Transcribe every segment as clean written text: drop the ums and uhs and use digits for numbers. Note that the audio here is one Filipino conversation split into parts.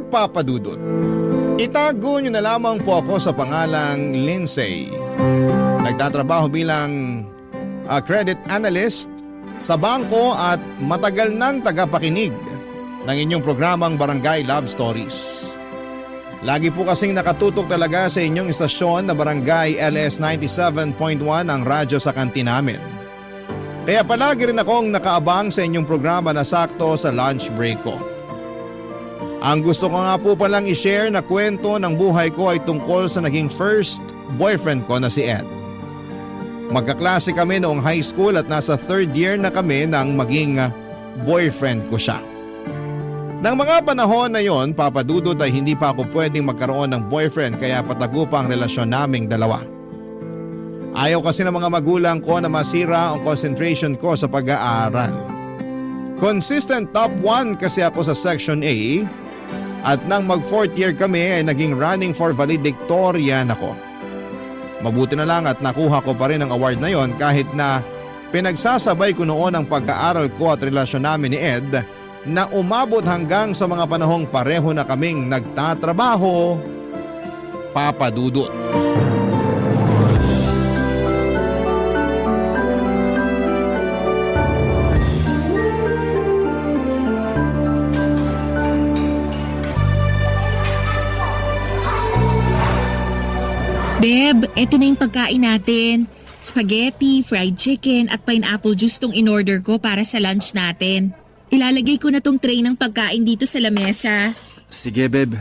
Dear Papa Dudut, itago niyo na lamang po ako sa pangalang Lindsay. Nagtatrabaho bilang credit analyst sa bangko at matagal nang tagapakinig ng inyong programang Barangay Love Stories. Lagi po kasing nakatutok talaga sa inyong istasyon na Barangay LS 97.1 ang radyo sa kantin namin. Kaya palagi rin akong nakaabang sa inyong programa na sakto sa lunch break ko. Ang gusto ko nga po palang i-share na kwento ng buhay ko ay tungkol sa naging first boyfriend ko na si Ed. Magkaklase kami noong high school at nasa third year na kami nang maging boyfriend ko siya. Nang mga panahon na yon, Papa Dudut, ay hindi pa ako pwedeng magkaroon ng boyfriend kaya patago pa ang relasyon naming dalawa. Ayaw kasi ng mga magulang ko na masira ang concentration ko sa pag-aaral. Consistent top 1 kasi ako sa Section A at nang mag 4th year kami ay naging running for valedictorian ako. Mabuti na lang at nakuha ko pa rin ang award na yon kahit na pinagsasabay ko noon ang pag-aaral ko at relasyon namin ni Ed na umabot hanggang sa mga panahong pareho na kaming nagtatrabaho, Papa Dudut. Beb, eto na yung pagkain natin. Spaghetti, fried chicken at pineapple juice tong in-order ko para sa lunch natin. Ilalagay ko na tong tray ng pagkain dito sa lamesa. Sige, Beb.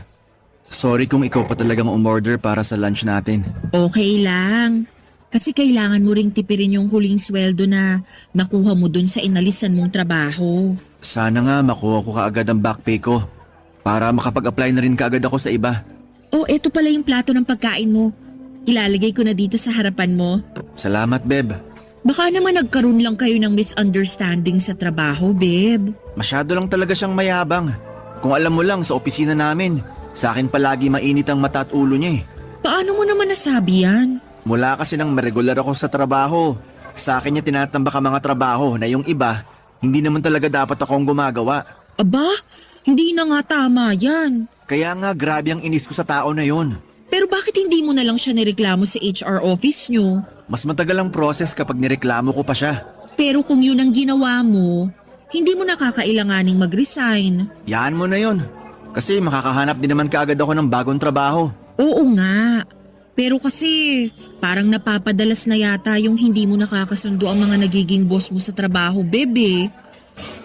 Sorry kung ikaw pa talagang umorder para sa lunch natin. Okay lang. Kasi kailangan mo ring tipirin yung huling sweldo na nakuha mo dun sa inalisan mong trabaho. Sana nga makuha ko kaagad ang back pay ko para makapag-apply na rin kaagad ako sa iba. Oh, eto pala yung plato ng pagkain mo. Ilalagay ko na dito sa harapan mo. Salamat, Beb. Baka naman nagkaroon lang kayo ng misunderstanding sa trabaho, Beb. Masyado lang talaga siyang mayabang. Kung alam mo lang sa opisina namin, sa akin palagi mainit ang mata at ulo niya eh. Paano mo naman nasabi yan? Mula kasi nang maregular ako sa trabaho, sa akin niya tinatambak ang mga trabaho na yung iba, hindi naman talaga dapat akong gumagawa. Aba, hindi na nga tama yan. Kaya nga grabe ang inis ko sa tao na yun. Pero bakit hindi mo na lang siya nireklamo sa HR office nyo? Mas matagal ang process kapag nireklamo ko pa siya. Pero kung yun ang ginawa mo, hindi mo nakakailanganing mag-resign. Yaan mo na yun. Kasi makakahanap din naman kaagad ako ng bagong trabaho. Oo nga. Pero kasi parang napapadalas na yata yung hindi mo nakakasundo ang mga nagiging boss mo sa trabaho, bebe.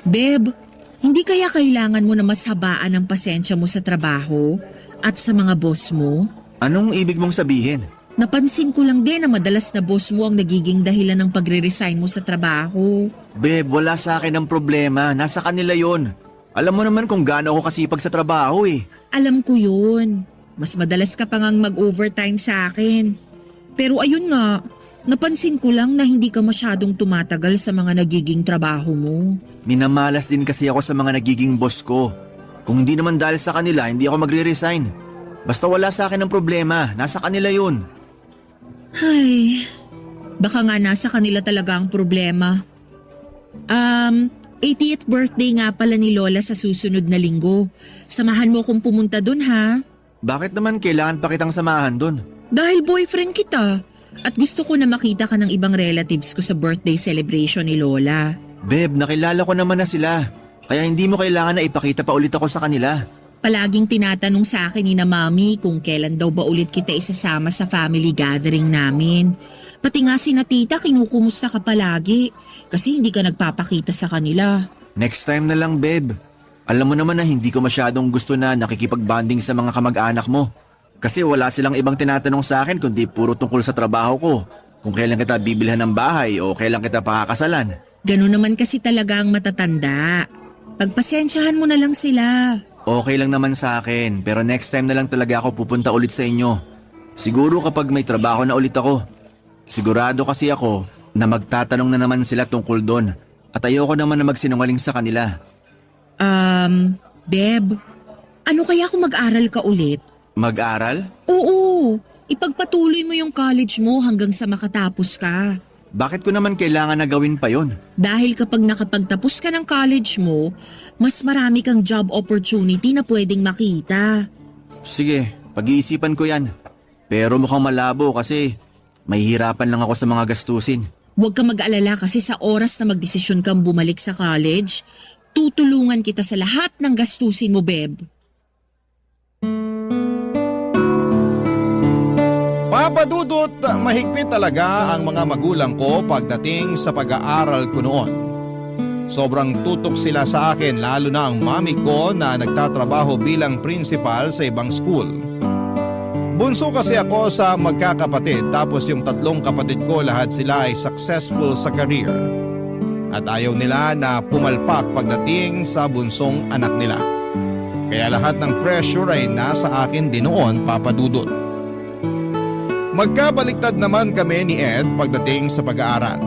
Beb, hindi kaya kailangan mo na mas habaan ang pasensya mo sa trabaho at sa mga boss mo? Anong ibig mong sabihin? Napansin ko lang din na madalas na boss mo ang nagiging dahilan ng pagre-resign mo sa trabaho. Beb, wala sa akin ang problema. Nasa kanila yon. Alam mo naman kung gaano ako kasipag sa trabaho eh. Alam ko yun. Mas madalas ka pa ngang mag-overtime sa akin. Pero ayun nga, napansin ko lang na hindi ka masyadong tumatagal sa mga nagiging trabaho mo. Minamalas din kasi ako sa mga nagiging boss ko. Kung hindi naman dahil sa kanila, hindi ako magre-resign. Basta wala sa akin ang problema, nasa kanila yun. Ay, baka nga nasa kanila talaga ang problema. 80th birthday nga pala ni Lola sa susunod na linggo. Samahan mo kung pumunta dun ha. Bakit naman kailangan pa kitang samahan dun? Dahil boyfriend kita. At gusto ko na makita ka ng ibang relatives ko sa birthday celebration ni Lola. Beb, nakilala ko naman na sila. Kaya hindi mo kailangan na ipakita pa ulit ako sa kanila. Palaging tinatanong sa akin ni na mami kung kailan daw ba ulit kita isasama sa family gathering namin. Pati nga si na tita kinukumusta ka palagi kasi hindi ka nagpapakita sa kanila. Next time na lang, Beb. Alam mo naman na hindi ko masyadong gusto na nakikipag-bonding sa mga kamag-anak mo. Kasi wala silang ibang tinatanong sa akin kundi puro tungkol sa trabaho ko. Kung kailan kita bibilhan ng bahay o kailan kita pakakasalan. Ganun naman kasi talaga ang matatanda. Pagpasensyahan mo na lang sila. Okay lang naman sa akin, pero next time na lang talaga ako pupunta ulit sa inyo. Siguro kapag may trabaho na ulit ako. Sigurado kasi ako na magtatanong na naman sila tungkol doon at ayoko naman na magsinungaling sa kanila. Beb, ano kaya kung mag-aral ka ulit? Mag-aral? Oo, ipagpatuloy mo yung college mo hanggang sa makatapos ka. Bakit ko naman kailangan na gawin pa yon? Dahil kapag nakapagtapos ka ng college mo, mas marami kang job opportunity na pwedeng makita. Sige, pag-iisipan ko yan. Pero mukhang malabo kasi mahihirapan lang ako sa mga gastusin. Huwag ka mag-alala kasi sa oras na magdesisyon kang bumalik sa college, tutulungan kita sa lahat ng gastusin mo, Beb. Papadudot, mahigpit talaga ang mga magulang ko pagdating sa pag-aaral ko noon. Sobrang tutok sila sa akin lalo na ang mami ko na nagtatrabaho bilang principal sa ibang school. Bunso kasi ako sa magkakapatid tapos yung tatlong kapatid ko lahat sila ay successful sa career. At ayaw nila na pumalpak pagdating sa bunsong anak nila. Kaya lahat ng pressure ay nasa akin din noon, Papadudot. Magkabaliktad naman kami ni Ed pagdating sa pag-aaral.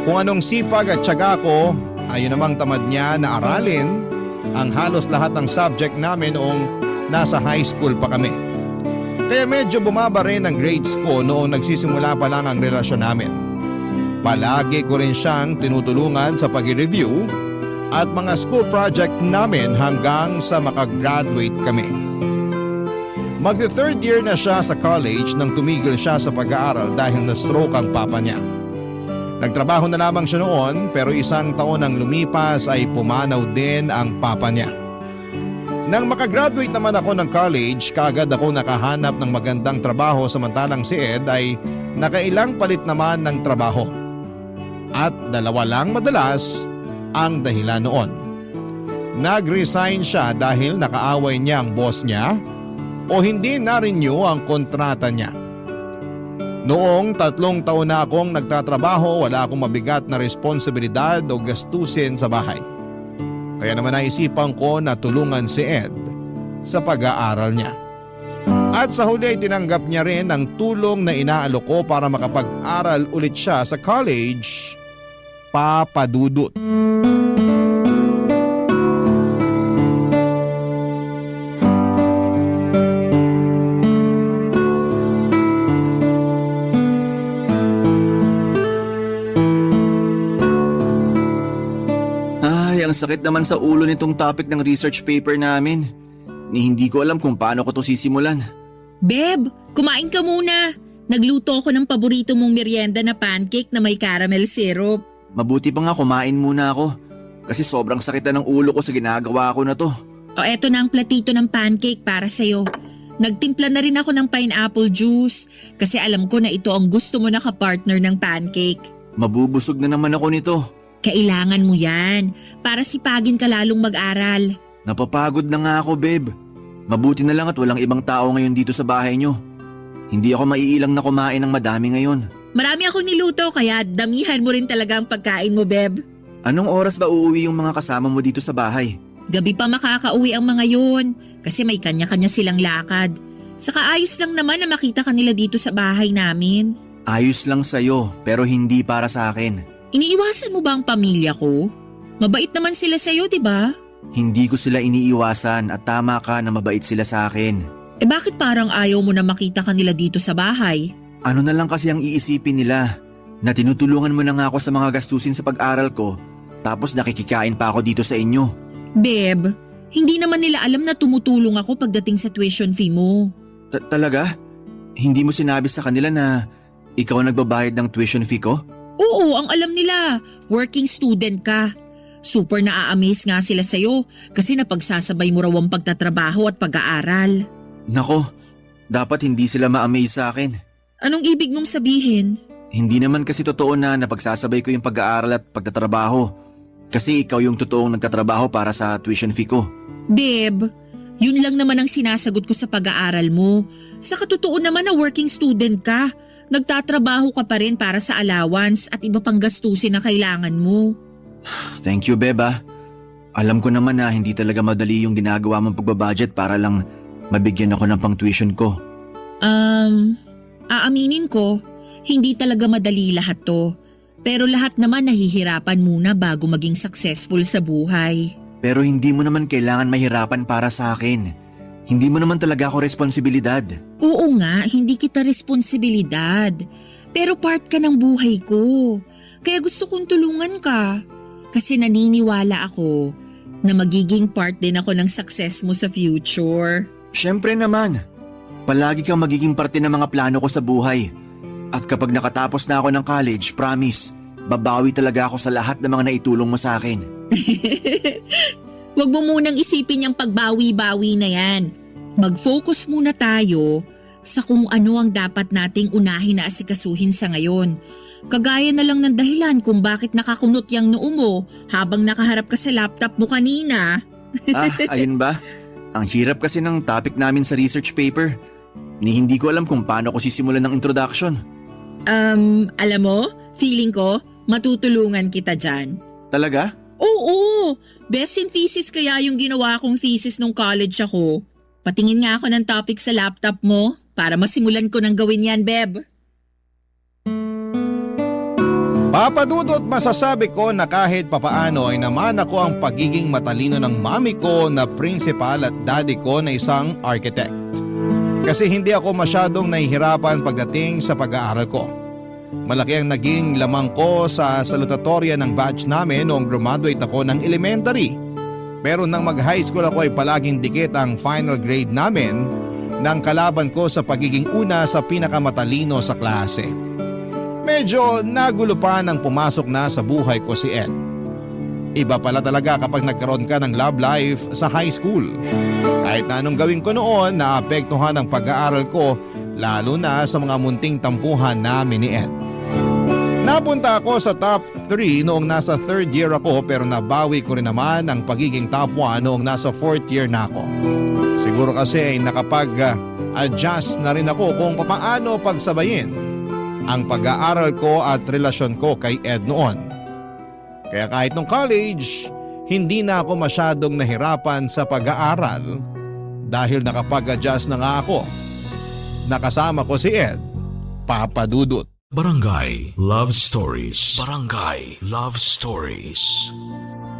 Kung anong sipag at tiyaga ko, ayun namang tamad niya na aralin ang halos lahat ng subject namin noong nasa high school pa kami. Kaya medyo bumaba rin ang grades ko noong nagsisimula pa lang ang relasyon namin. Palagi ko rin siyang tinutulungan sa pag-review at mga school project namin hanggang sa makagraduate kami. Magte-third year na siya sa college nang tumigil siya sa pag-aaral dahil na-stroke ang papa niya. Nagtrabaho na lamang siya noon pero isang taon nang lumipas ay pumanaw din ang papa niya. Nang makagraduate naman ako ng college, kaagad ako nakahanap ng magandang trabaho samantalang si Ed ay nakailang palit naman ng trabaho. At dalawa lang madalas ang dahilan noon. Nag-resign siya dahil nakaaway niya ang boss niya o hindi na-renew ang kontrata niya. Noong 3 taon na akong nagtatrabaho, wala akong mabigat na responsibilidad o gastusin sa bahay. Kaya naman naisipan ko na tulungan si Ed sa pag-aaral niya. At sa huli ay tinanggap niya rin ang tulong na inaalok ko para makapag-aral ulit siya sa college, Papadudot. Ang sakit naman sa ulo nitong topic ng research paper namin. Hindi ko alam kung paano ko to sisimulan. Beb, kumain ka muna. Nagluto ako ng paborito mong merienda na pancake na may caramel syrup. Mabuti pa nga kumain muna ako. Kasi sobrang sakit na ng ulo ko sa ginagawa ko na to. O eto na ang platito ng pancake para sa'yo. Nagtimpla na rin ako ng pineapple juice kasi alam ko na ito ang gusto mo na kapartner ng pancake. Mabubusog na naman ako nito. Kailangan mo yan para sipagin ka lalong mag-aral. Napapagod na nga ako, Beb. Mabuti na lang at walang ibang tao ngayon dito sa bahay nyo. Hindi ako maiilang na kumain ng madami ngayon. Marami akong niluto kaya damihan mo rin talaga ang pagkain mo, Beb. Anong oras ba uuwi yung mga kasama mo dito sa bahay? Gabi pa makakauwi ang mga yun kasi may kanya-kanya silang lakad. Saka ayos lang naman na makita ka nila dito sa bahay namin. Ayos lang sa'yo pero hindi para sa akin. Iniiwasan mo ba ang pamilya ko? Mabait naman sila sa'yo, di ba? Hindi ko sila iniiwasan at tama ka na mabait sila sa akin. Bakit parang ayaw mo na makita ka nila dito sa bahay? Ano na lang kasi ang iisipin nila? Na tinutulungan mo na nga ako sa mga gastusin sa pag-aral ko tapos nakikikain pa ako dito sa inyo. Beb, hindi naman nila alam na tumutulong ako pagdating sa tuition fee mo. Talaga? Hindi mo sinabi sa kanila na ikaw ang nagbabayad ng tuition fee ko? Oo, ang alam nila. Working student ka. Super na-amaze nga sila sa'yo kasi napagsasabay mo raw ang pagtatrabaho at pag-aaral. Nako, dapat hindi sila ma-amaze sa akin. Anong ibig mong sabihin? Hindi naman kasi totoo na napagsasabay ko yung pag-aaral at pagtatrabaho. Kasi ikaw yung totoong nagtatrabaho para sa tuition fee ko. Babe, yun lang naman ang sinasagot ko sa pag-aaral mo. Sa katotoo naman na working student ka. Nagtatrabaho ka pa rin para sa allowance at iba pang gastusin na kailangan mo. Thank you, Beba. Alam ko naman na hindi talaga madali yung ginagawa mong pagbabudget para lang mabigyan ako ng pang-tuition ko. Aaminin ko, hindi talaga madali lahat to. Pero lahat naman nahihirapan muna bago maging successful sa buhay. Pero hindi mo naman kailangan mahirapan para sa akin. Hindi mo naman talaga ako responsibilidad. Oo nga, hindi kita responsibilidad. Pero part ka ng buhay ko. Kaya gusto kong tulungan ka. Kasi naniniwala ako na magiging part din ako ng success mo sa future. Siyempre naman. Palagi kang magiging parte ng mga plano ko sa buhay. At kapag nakatapos na ako ng college, promise, babawi talaga ako sa lahat ng mga naitulong mo sa akin. Huwag mo munang isipin yung pagbawi-bawi na yan. Mag-focus muna tayo sa kung ano ang dapat nating unahin na asikasuhin sa ngayon. Kagaya na lang ng dahilan kung bakit nakakunot yung noo mo habang nakaharap ka sa laptop mo kanina. Ayun ba? Ang hirap kasi ng topic namin sa research paper. Ni hindi ko alam kung paano ko sisimulan ng introduction. Alam mo, feeling ko, matutulungan kita dyan. Talaga? Oo, best in thesis kaya yung ginawa kong thesis nung college ako. Patingin nga ako ng topic sa laptop mo para masimulan ko nang gawin yan, Beb. Papadudot masasabi ko na kahit papaano ay naman ako ang pagiging matalino ng mami ko na principal at daddy ko na isang architect. Kasi hindi ako masyadong nahihirapan pagdating sa pag-aaral ko. Malaki ang naging lamang ko sa salutatorya ng batch namin noong graduate ako ng elementary. Pero nang mag-high school ako ay palaging dikit ang final grade namin ng kalaban ko sa pagiging una sa pinakamatalino sa klase. Medyo nagulo pa nang pumasok na sa buhay ko si Ed. Iba pala talaga kapag nagkaroon ka ng love life sa high school. Kahit na anong gawin ko noon, naapektuhan ang pag-aaral ko lalo na sa mga munting tampuhan namin ni Ed. Napunta ako sa top 3 noong nasa 3rd year ako pero nabawi ko rin naman ang pagiging top 1 noong nasa 4th year na ako. Siguro kasi ay nakapag-adjust na rin ako kung paano pagsabayin ang pag-aaral ko at relasyon ko kay Ed noon. Kaya kahit nung college, hindi na ako masyadong nahirapan sa pag-aaral dahil nakapag-adjust na nga ako. Nakasama ko si Ed, Papa Dudut. Barangay Love Stories. Barangay Love Stories.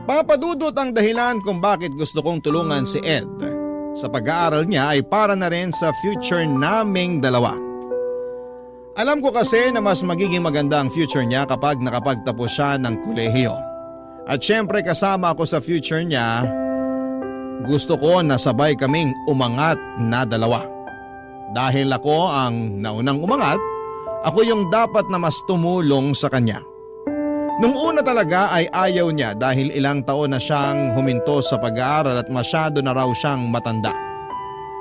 Papa Dudut ang dahilan kung bakit gusto kong tulungan si Ed. Sa pag-aaral niya ay para na rin sa future naming dalawa. Alam ko kasi na mas magiging maganda ang future niya kapag nakapagtapos siya ng kolehiyo. At syempre kasama ako sa future niya, gusto ko na sabay kaming umangat na dalawa. Dahil ako ang naunang umangat, ako yung dapat na mas tumulong sa kanya. Nung una talaga ay ayaw niya dahil ilang taon na siyang huminto sa pag-aaral at masyado na raw siyang matanda.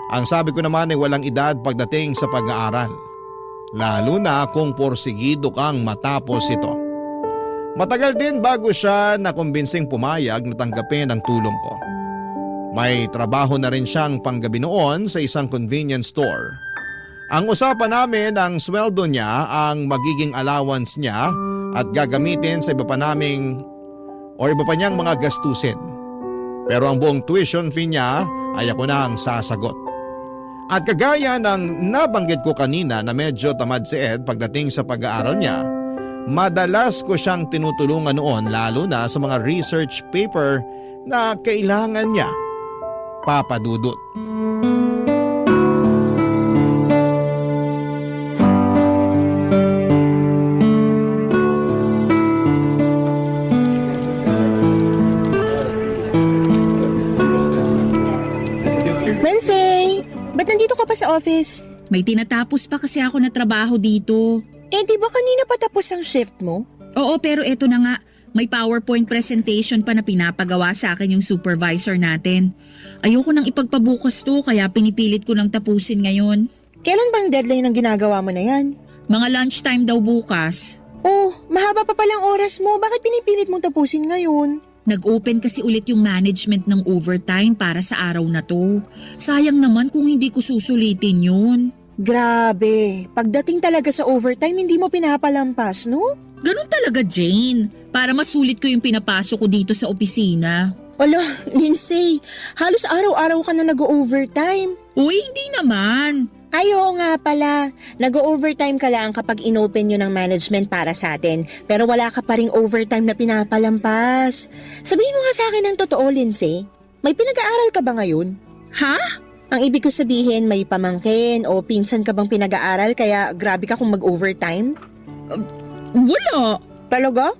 Ang sabi ko naman ay walang edad pagdating sa pag-aaral. Lalo na kung porsigido kang matapos ito. Matagal din bago siya nakumbinsing pumayag na tanggapin ang tulong ko. May trabaho na rin siyang panggabi noon sa isang convenience store. Ang usapan namin ang sweldo niya ang magiging allowance niya at gagamitin sa iba pa niyang mga gastusin. Pero ang buong tuition fee niya ay ako na ang sasagot. At kagaya ng nabanggit ko kanina na medyo tamad si Ed pagdating sa pag-aaral niya, madalas ko siyang tinutulungan noon lalo na sa mga research paper na kailangan niya. Papa Dudut. Wednesday! Ba't nandito ka pa sa office? May tinatapos pa kasi ako na trabaho dito. Di ba kanina pa tapos ang shift mo? Oo, pero eto na nga. May PowerPoint presentation pa na pinapagawa sa akin yung supervisor natin. Ayoko nang ipagpabukas to kaya pinipilit ko nang tapusin ngayon. Kailan bang deadline ng ginagawa mo na yan? Mga lunchtime daw bukas. Oh, mahaba pa palang oras mo. Bakit pinipilit mong tapusin ngayon? Nag-open kasi ulit yung management ng overtime para sa araw na to. Sayang naman kung hindi ko susulitin yun. Grabe, pagdating talaga sa overtime hindi mo pinapalampas, no? Ganun talaga, Jane. Para masulit ko yung pinapasok ko dito sa opisina. Ala, Lindsay, halos araw-araw ka na nag-overtime. Uy, hindi naman. Ay, oo nga pala. Nag-overtime ka lang kapag inopen yun ng management para sa atin. Pero wala ka pa ring overtime na pinapalampas. Sabihin mo nga sa akin ng totoo, Lindsay. May pinag-aaral ka ba ngayon? Ha? Ang ibig ko sabihin, may pamangkin o pinsan ka bang pinag-aaral kaya grabe ka kung mag-overtime? Wala. Talaga?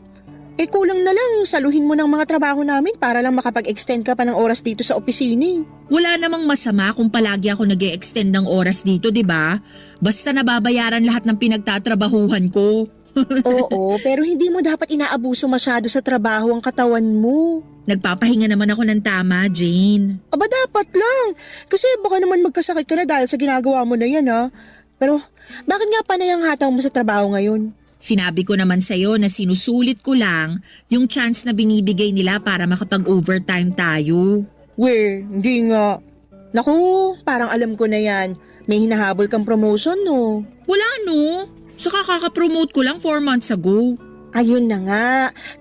Kulang na lang, saluhin mo ng mga trabaho namin para lang makapag-extend ka pa ng oras dito sa opisina eh. Wala namang masama kung palagi ako nag-e-extend ng oras dito, di ba? Basta nababayaran lahat ng pinagtatrabahuhan ko. Oo, pero hindi mo dapat inaabuso masyado sa trabaho ang katawan mo. Nagpapahinga naman ako ng tama, Jane. Aba dapat lang, kasi baka naman magkasakit ka na dahil sa ginagawa mo na yan ha. Pero bakit nga panay ang hatang mo sa trabaho ngayon? Sinabi ko naman sa'yo na sinusulit ko lang yung chance na binibigay nila para makapag-overtime tayo. We, hindi nga. Naku, parang alam ko na yan. May hinahabol kang promotion no? Wala no. Saka kaka-promote ko lang 4 months ago. Ayun na nga,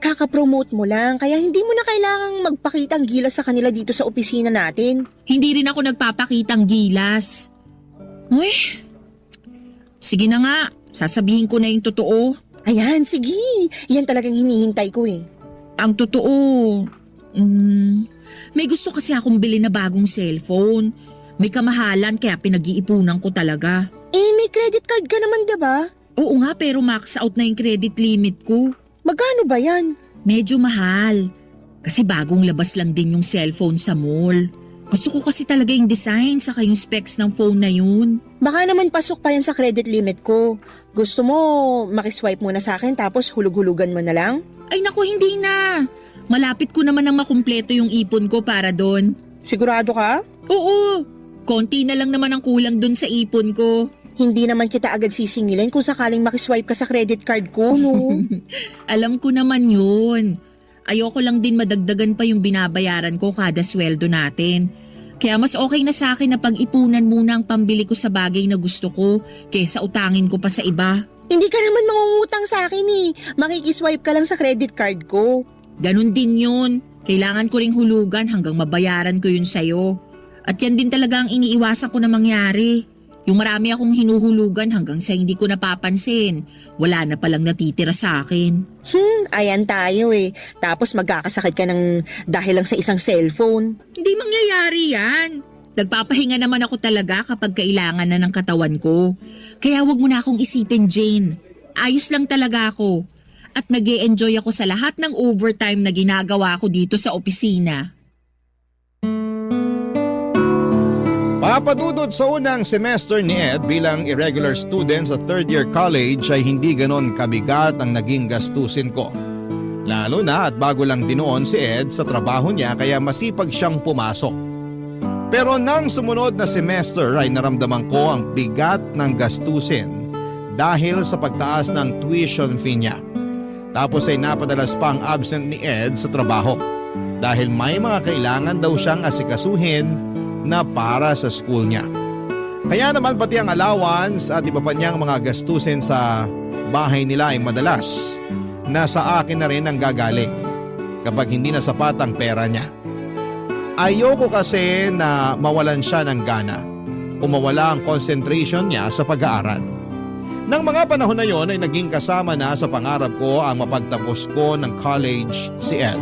kakapromote mo lang kaya hindi mo na kailangang magpakitang gilas sa kanila dito sa opisina natin. Hindi rin ako nagpapakitang gilas. Uy, sige na nga. Sasabihin ko na yung totoo. Ayan, sige. Yan talagang hinihintay ko eh. Ang totoo, may gusto kasi akong bili na bagong cellphone. May kamahalan kaya pinag-iipunan ko talaga. May credit card ka naman diba? Oo nga pero max out na yung credit limit ko. Magkano ba yan? Medyo mahal. Kasi bagong labas lang din yung cellphone sa mall. Gusto ko kasi talaga yung design saka yung specs ng phone na yun. Baka naman pasok pa yan sa credit limit ko. Gusto mo makiswipe muna sa akin tapos hulug-hulugan mo na lang? Ay naku, hindi na. Malapit ko naman ang makumpleto yung ipon ko para doon. Sigurado ka? Oo, konti na lang naman ang kulang doon sa ipon ko. Hindi naman kita agad sisingilin kung sakaling makiswipe ka sa credit card ko, no? Alam ko naman yun. Ayoko lang din madagdagan pa yung binabayaran ko kada sweldo natin. Kaya mas okay na sa akin na pag-ipunan muna ang pambili ko sa bagay na gusto ko kaysa utangin ko pa sa iba. Hindi ka naman mangungutang sa akin eh. Makikiswipe ka lang sa credit card ko. Ganun din yun. Kailangan ko ring hulugan hanggang mabayaran ko yun sa'yo. At yan din talaga ang iniiwasan ko na mangyari. Yung marami akong hinuhulugan hanggang sa hindi ko napapansin. Wala na palang natitira sa akin. Ayan tayo eh. Tapos magkakasakit ka ng dahil lang sa isang cellphone. Hindi mangyayari yan. Nagpapahinga naman ako talaga kapag kailangan na ng katawan ko. Kaya wag mo na akong isipin, Jane. Ayos lang talaga ako. At nag-e-enjoy ako sa lahat ng overtime na ginagawa ko dito sa opisina. Papadudod sa unang semester ni Ed bilang irregular student sa third year college ay hindi ganon kabigat ang naging gastusin ko. Lalo na at bago lang din noon si Ed sa trabaho niya kaya masipag siyang pumasok. Pero nang sumunod na semester ay naramdaman ko ang bigat ng gastusin dahil sa pagtaas ng tuition fee niya. Tapos ay napadalas pa ang absent ni Ed sa trabaho dahil may mga kailangan daw siyang asikasuhin na para sa school niya. Kaya naman pati ang allowance at iba pa niyang mga gastusin sa bahay nila ay madalas na sa akin na rin ang gagaling kapag hindi na sapat ang pera niya. Ayoko kasi na mawalan siya ng gana o mawala ang concentration niya sa pag-aaral. Nang mga panahon na yon ay naging kasama na sa pangarap ko ang mapagtapos ko ng college si Ed.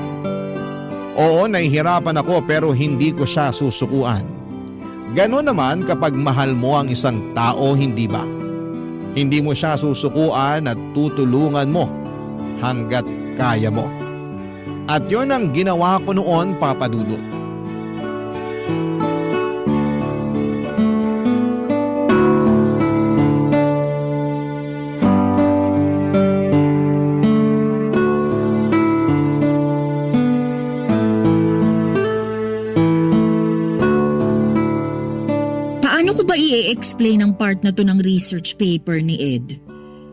Oo, nahihirapan ako pero hindi ko siya susukuan. Ganon naman kapag mahal mo ang isang tao, hindi ba? Hindi mo siya susukuan at tutulungan mo hanggat kaya mo. At yon ang ginawa ko noon, Papa Dudut. Paano ko ba i-explain ang part na to ng research paper ni Ed?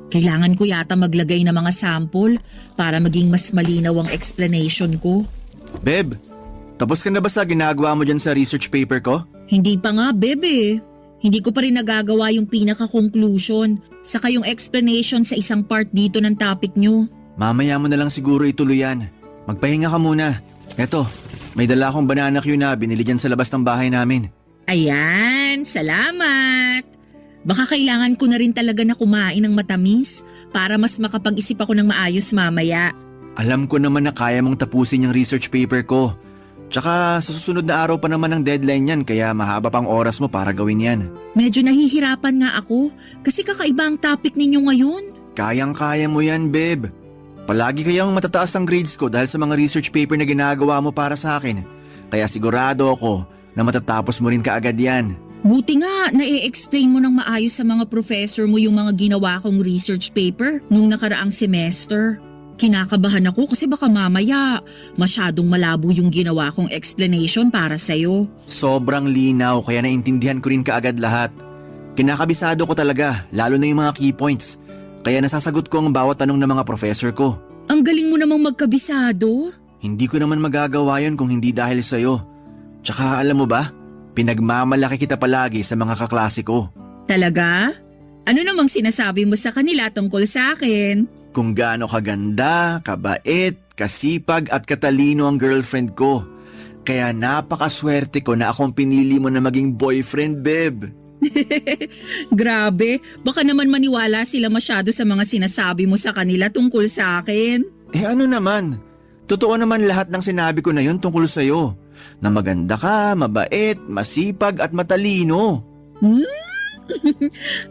Kailangan ko yata maglagay ng mga sample para maging mas malinaw ang explanation ko. Beb, tapos ka na ba sa ginagawa mo dyan sa research paper ko? Hindi pa nga, bebe. Hindi ko pa rin nagagawa yung pinaka-conclusion saka yung explanation sa isang part dito ng topic nyo. Mamaya mo na lang siguro ituloy yan. Magpahinga ka muna. Eto, may dala akong banana Q na binili dyan sa labas ng bahay namin. Ayan, salamat! Baka kailangan ko na rin talaga na kumain ng matamis para mas makapag-isip ako ng maayos mamaya. Alam ko naman na kaya mong tapusin yung research paper ko. Tsaka sa susunod na araw pa naman ang deadline yan kaya mahaba pang oras mo para gawin yan. Medyo nahihirapan nga ako kasi kakaiba ang topic ninyo ngayon. Kayang-kaya mo yan, Beb. Palagi kayang matataas ang grades ko dahil sa mga research paper na ginagawa mo para sa akin. Kaya sigurado ako na matatapos mo rin kaagad yan. Buti nga, na-explain mo ng maayos sa mga professor mo yung mga ginawa kong research paper nung nakaraang semester. Kinakabahan ako kasi baka mamaya masyadong malabo yung ginawa kong explanation para sa'yo. Sobrang linaw kaya naintindihan ko rin kaagad lahat. Kinakabisado ko talaga, lalo na yung mga key points. Kaya nasasagot ko ang bawat tanong ng mga professor ko. Ang galing mo namang magkabisado. Hindi ko naman magagawa yun kung hindi dahil sa'yo. Tsaka alam mo ba, pinagmamalaki kita palagi sa mga kaklase ko. Talaga? Ano namang sinasabi mo sa kanila tungkol sa akin? Kung gaano kaganda, kabait, kasipag at katalino ang girlfriend ko. Kaya napakaswerte ko na akong pinili mo na maging boyfriend, Beb. Grabe, baka naman maniwala sila masyado sa mga sinasabi mo sa kanila tungkol sa akin. Ano naman? Totoo naman lahat ng sinabi ko na yun tungkol sa'yo. Na maganda ka, mabait, masipag at matalino.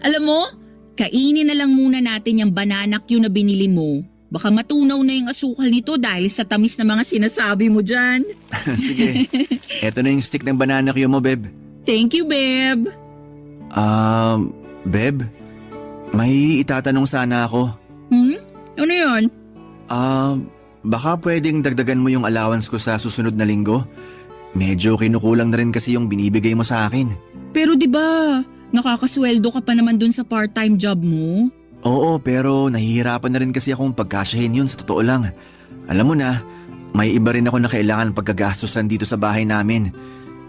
Alam mo, kainin na lang muna natin yung banana Q na binili mo. Baka matunaw na yung asukal nito dahil sa tamis na mga sinasabi mo dyan. Sige, eto na yung stick ng banana Q mo, Beb. Thank you, Beb. Beb, may itatanong sana ako. Ano yun? Baka pwedeng dagdagan mo yung allowance ko sa susunod na linggo? Medyo kinukulang na rin kasi yung binibigay mo sa akin. Pero 'di ba, nakakasweldo ka pa naman dun sa part-time job mo? Oo, pero nahihirapan na rin kasi akong pagkasyahin yun sa totoo lang. Alam mo na, may iba rin ako na kailangan pagkagastusan dito sa bahay namin.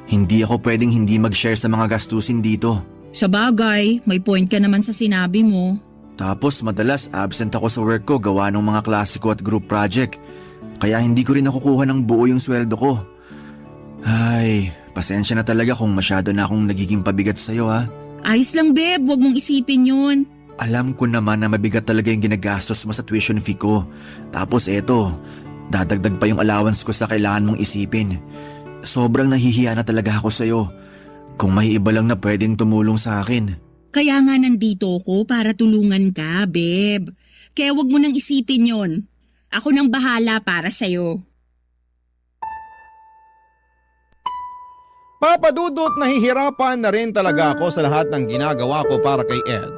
Hindi ako pwedeng hindi mag-share sa mga gastusin dito. Sa bagay, may point ka naman sa sinabi mo. Tapos madalas absent ako sa work ko gawa ng mga klase ko at group project. Kaya hindi ko rin nakukuha ng buo yung sweldo ko. Ay, pasensya na talaga kung masyado na akong nagiging pabigat sa'yo ha. Ayos lang, Beb, wag mong isipin yun. Alam ko naman na mabigat talaga yung ginagastos mo sa tuition fee ko. Tapos eto, dadagdag pa yung allowance ko sa kailangan mong isipin. Sobrang nahihiya na talaga ako sa'yo. Kung may iba lang na pwedeng tumulong sa akin. Kaya nga nandito ako para tulungan ka, Beb. Kaya wag mo nang isipin yon. Ako nang bahala para sa'yo. Papadudot nahihirapan na rin talaga ako sa lahat ng ginagawa ko para kay Ed.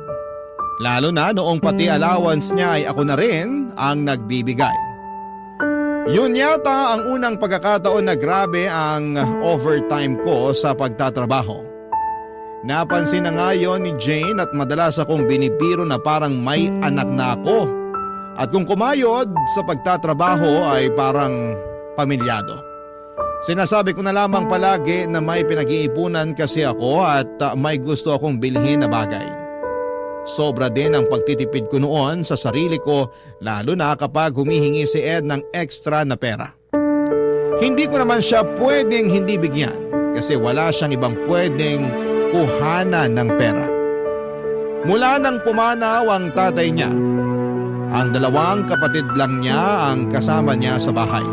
Lalo na noong pati allowance niya ay ako na rin ang nagbibigay. Yun yata ang unang pagkakataon na grabe ang overtime ko sa pagtatrabaho. Napansin na nga yun ni Jane at madalas akong binibiro na parang may anak na ako. At kung kumayod sa pagtatrabaho ay parang pamilyado. Sinasabi ko na lamang palagi na may pinag-iipunan kasi ako at may gusto akong bilhin na bagay. Sobra din ang pagtitipid ko noon sa sarili ko lalo na kapag humihingi si Ed ng extra na pera. Hindi ko naman siya pwedeng hindi bigyan kasi wala siyang ibang pwedeng kuhanan ng pera. Mula nang pumanaw ang tatay niya, ang dalawang kapatid lang niya ang kasama niya sa bahay.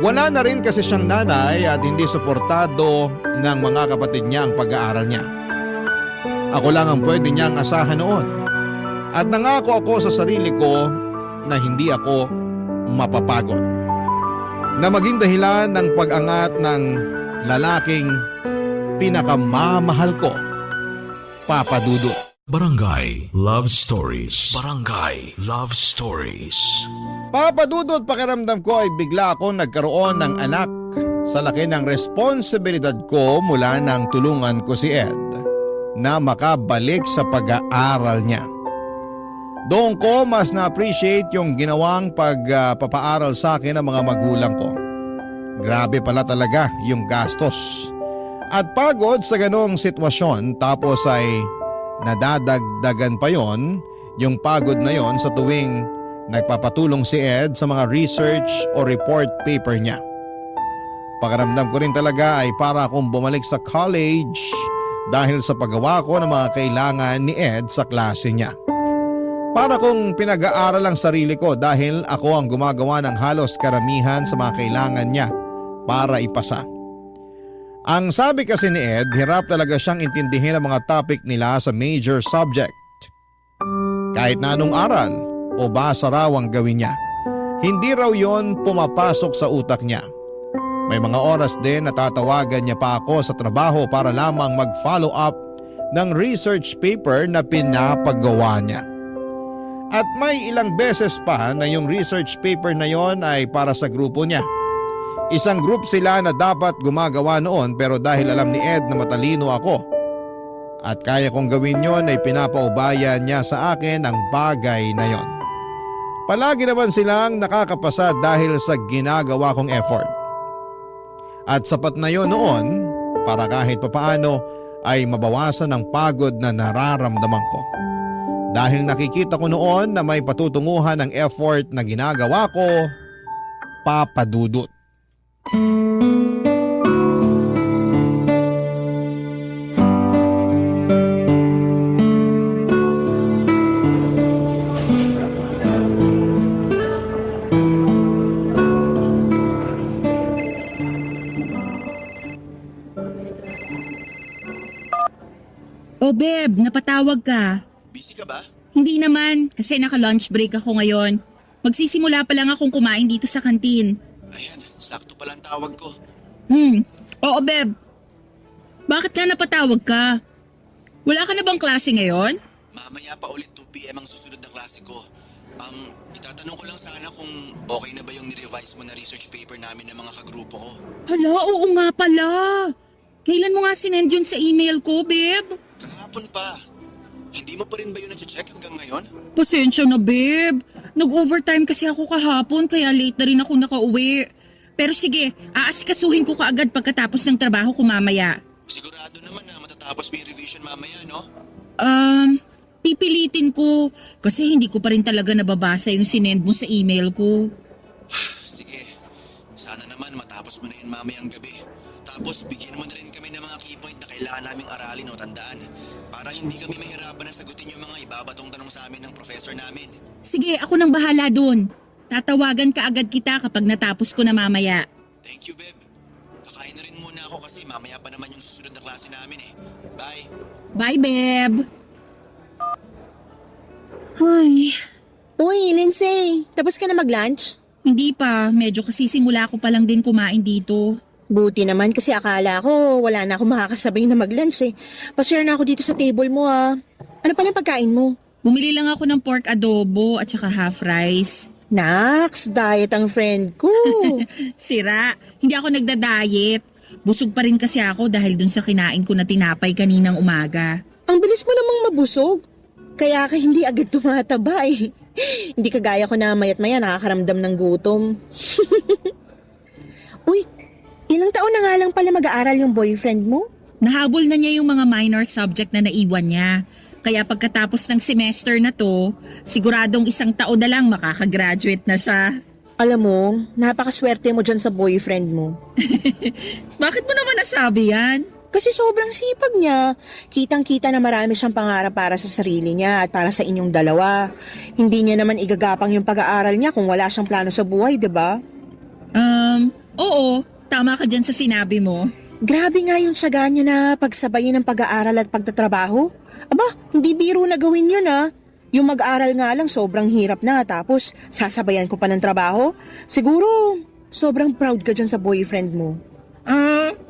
Wala na rin kasi siyang nanay at hindi suportado ng mga kapatid niya ang pag-aaral niya. Ako lang ang pwede niyang asahan noon. At nangako ako sa sarili ko na hindi ako mapapagod. Na maging dahilan ng pag-angat ng lalaking pinakamamahal ko, Papa Dudut. Barangay Love Stories. Barangay Love Stories. Papadudot, pakiramdam ko ay bigla akong nagkaroon ng anak sa laki ng responsibilidad ko mula nang tulungan ko si Ed na makabalik sa pag-aaral niya. Doon ko mas na-appreciate yung ginawang pagpapaaral sa akin ng mga magulang ko. Grabe pala talaga yung gastos. At pagod sa ganong sitwasyon tapos ay nadadagdagan pa yon yung pagod na yon sa tuwing nagpapatulong si Ed sa mga research o report paper niya. Pakiramdam ko rin talaga ay para akong bumalik sa college dahil sa paggawa ko ng mga kailangan ni Ed sa klase niya. Para kong pinag-aaral ang sarili ko dahil ako ang gumagawa ng halos karamihan sa mga kailangan niya para ipasa. Ang sabi kasi ni Ed, hirap talaga siyang intindihin ang mga topic nila sa major subject. Kahit na anong aral o basa raw ang gawin niya, hindi raw yon pumapasok sa utak niya. May mga oras din na tatawagan niya pa ako sa trabaho para lamang mag-follow up ng research paper na pinapagawa niya. At may ilang beses pa na yung research paper na yon ay para sa grupo niya. Isang group sila na dapat gumagawa noon pero dahil alam ni Ed na matalino ako at kaya kong gawin yon ay pinapaubaya niya sa akin ang bagay na yon. Palagi naman silang nakakapasa dahil sa ginagawa kong effort. At sapat na yon noon para kahit papaano ay mabawasan ang pagod na nararamdaman ko. Dahil nakikita ko noon na may patutunguhan ng effort na ginagawa ko, papadudot. Oh Beb, napatawag ka. Busy ka ba? Hindi naman, kasi naka-lunch break ako ngayon. Magsisimula pa lang akong kumain dito sa kantin. Ayan, sakto palang tawag ko. Oo Beb. Bakit nga napatawag ka? Wala ka na bang klase ngayon? Mamaya pa ulit 2 p.m. ang susunod na klase ko. Itatanong ko lang sana kung okay na ba yung nirevise mo na research paper namin ng mga kagrupo ko. Hala, oo nga pala. Kailan mo nga sinend yun sa email ko, Beb? Kahapon pa. Hindi mo pa rin ba yun na-check hanggang ngayon? Pasensya na, Beb. Nag-overtime kasi ako kahapon kaya late na rin ako nakauwi. Pero sige, aasikasuhin ko kaagad pagkatapos ng trabaho ko mamaya. Sigurado naman na matatapos mo yung revision mamaya, no? Pipilitin ko kasi hindi ko pa rin talaga nababasa yung sinend mo sa email ko. Sige, sana naman matapos mo na yun mamayang gabi. Tapos bigyan mo na rin kami ng mga key point na kailangan naming aralin o tandaan para hindi kami mahirapan na sagutin yung mga ibabatong tanong sa amin ng professor namin. Sige, ako nang bahala dun. Tatawagan ka agad kita kapag natapos ko na mamaya. Thank you, Beb. Kakain na rin muna ako kasi mamaya pa naman yung susunod na klase namin eh. Bye! Bye, Beb! Ay, Uy, Lindsay, tapos ka na mag-lunch? hindi pa. Medyo kasi simula ko pa lang din kumain dito. Buti naman kasi akala ko wala na ako makakasabay na mag-lunch eh. Pa-share na ako dito sa table mo ah. Ano pala yung pagkain mo? Bumili lang ako ng pork adobo at saka half rice. Nax, diet ang friend ko. Sira, hindi ako nagda-diet. Busog pa rin kasi ako dahil dun sa kinain ko na tinapay kaninang umaga. Ang bilis mo namang mabusog. Kaya ka hindi agad tumataba eh. Hindi kagaya ko na mayat maya nakakaramdam ng gutom. Uy, ilang taon na nga lang pala mag-aaral yung boyfriend mo? Nahabol na niya yung mga minor subject na naiwan niya. Kaya pagkatapos ng semester na to, siguradong 1 taon na lang makakagraduate na siya. Alam mo, napakaswerte mo dyan sa boyfriend mo. Bakit mo naman nasabi yan? Kasi sobrang sipag niya. Kitang-kita na marami siyang pangarap para sa sarili niya at para sa inyong dalawa. Hindi niya naman igagapang yung pag-aaral niya kung wala siyang plano sa buhay, 'di ba? Oo, tama ka dyan sa sinabi mo. Grabe nga yung tiyaga niya na pagsabayin ng pag-aaral at pagtatrabaho. Aba, hindi biro na gawin yun ah. Yung mag-aaral nga lang sobrang hirap na tapos sasabayan ko pa ng trabaho. Siguro, sobrang proud ka dyan sa boyfriend mo.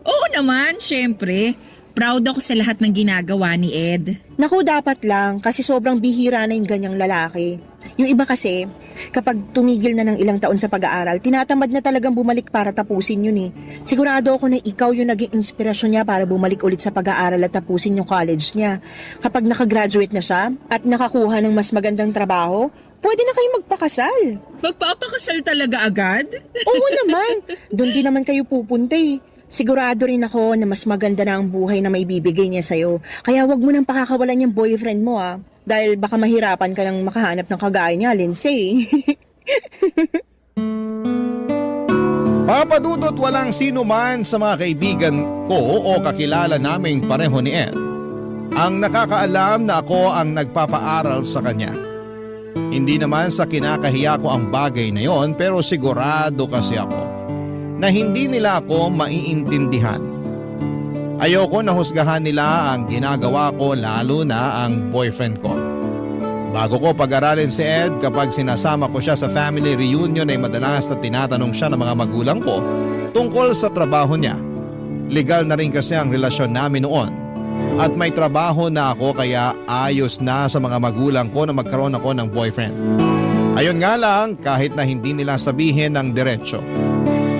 Oo naman, syempre. Proud ako sa lahat ng ginagawa ni Ed. Naku, dapat lang kasi sobrang bihira na yung ganyang lalaki. Yung iba kasi, kapag tumigil na ng ilang taon sa pag-aaral, tinatamad na talagang bumalik para tapusin yun eh. Sigurado ako na ikaw yung naging inspirasyon niya para bumalik ulit sa pag-aaral at tapusin yung college niya. Kapag nakagraduate na siya at nakakuha ng mas magandang trabaho, pwede na kayong magpakasal. Magpapakasal talaga agad? Oo naman, doon din naman kayo pupunta eh. Sigurado rin ako na mas maganda na ang buhay na may bibigay niya sa'yo. Kaya wag mo nang pakakawalan yung boyfriend mo ah. Dahil baka mahirapan ka nang makahanap ng kagaya niya, Lindsay. Papadudot walang sino man sa mga kaibigan ko o kakilala naming pareho ni Ed ang nakakaalam na ako ang nagpapaaral sa kanya. Hindi naman sa kinakahiya ko ang bagay na yon pero sigurado kasi ako na hindi nila ako maiintindihan. Ayoko na husgahan nila ang ginagawa ko lalo na ang boyfriend ko. Bago ko pag-aralin si Ed, kapag sinasama ko siya sa family reunion ay madalas na tinatanong siya ng mga magulang ko tungkol sa trabaho niya. Legal na rin kasi ang relasyon namin noon. At may trabaho na ako kaya ayos na sa mga magulang ko na magkaroon ako ng boyfriend. Ayun nga lang, kahit na hindi nila sabihin ng diretsyo,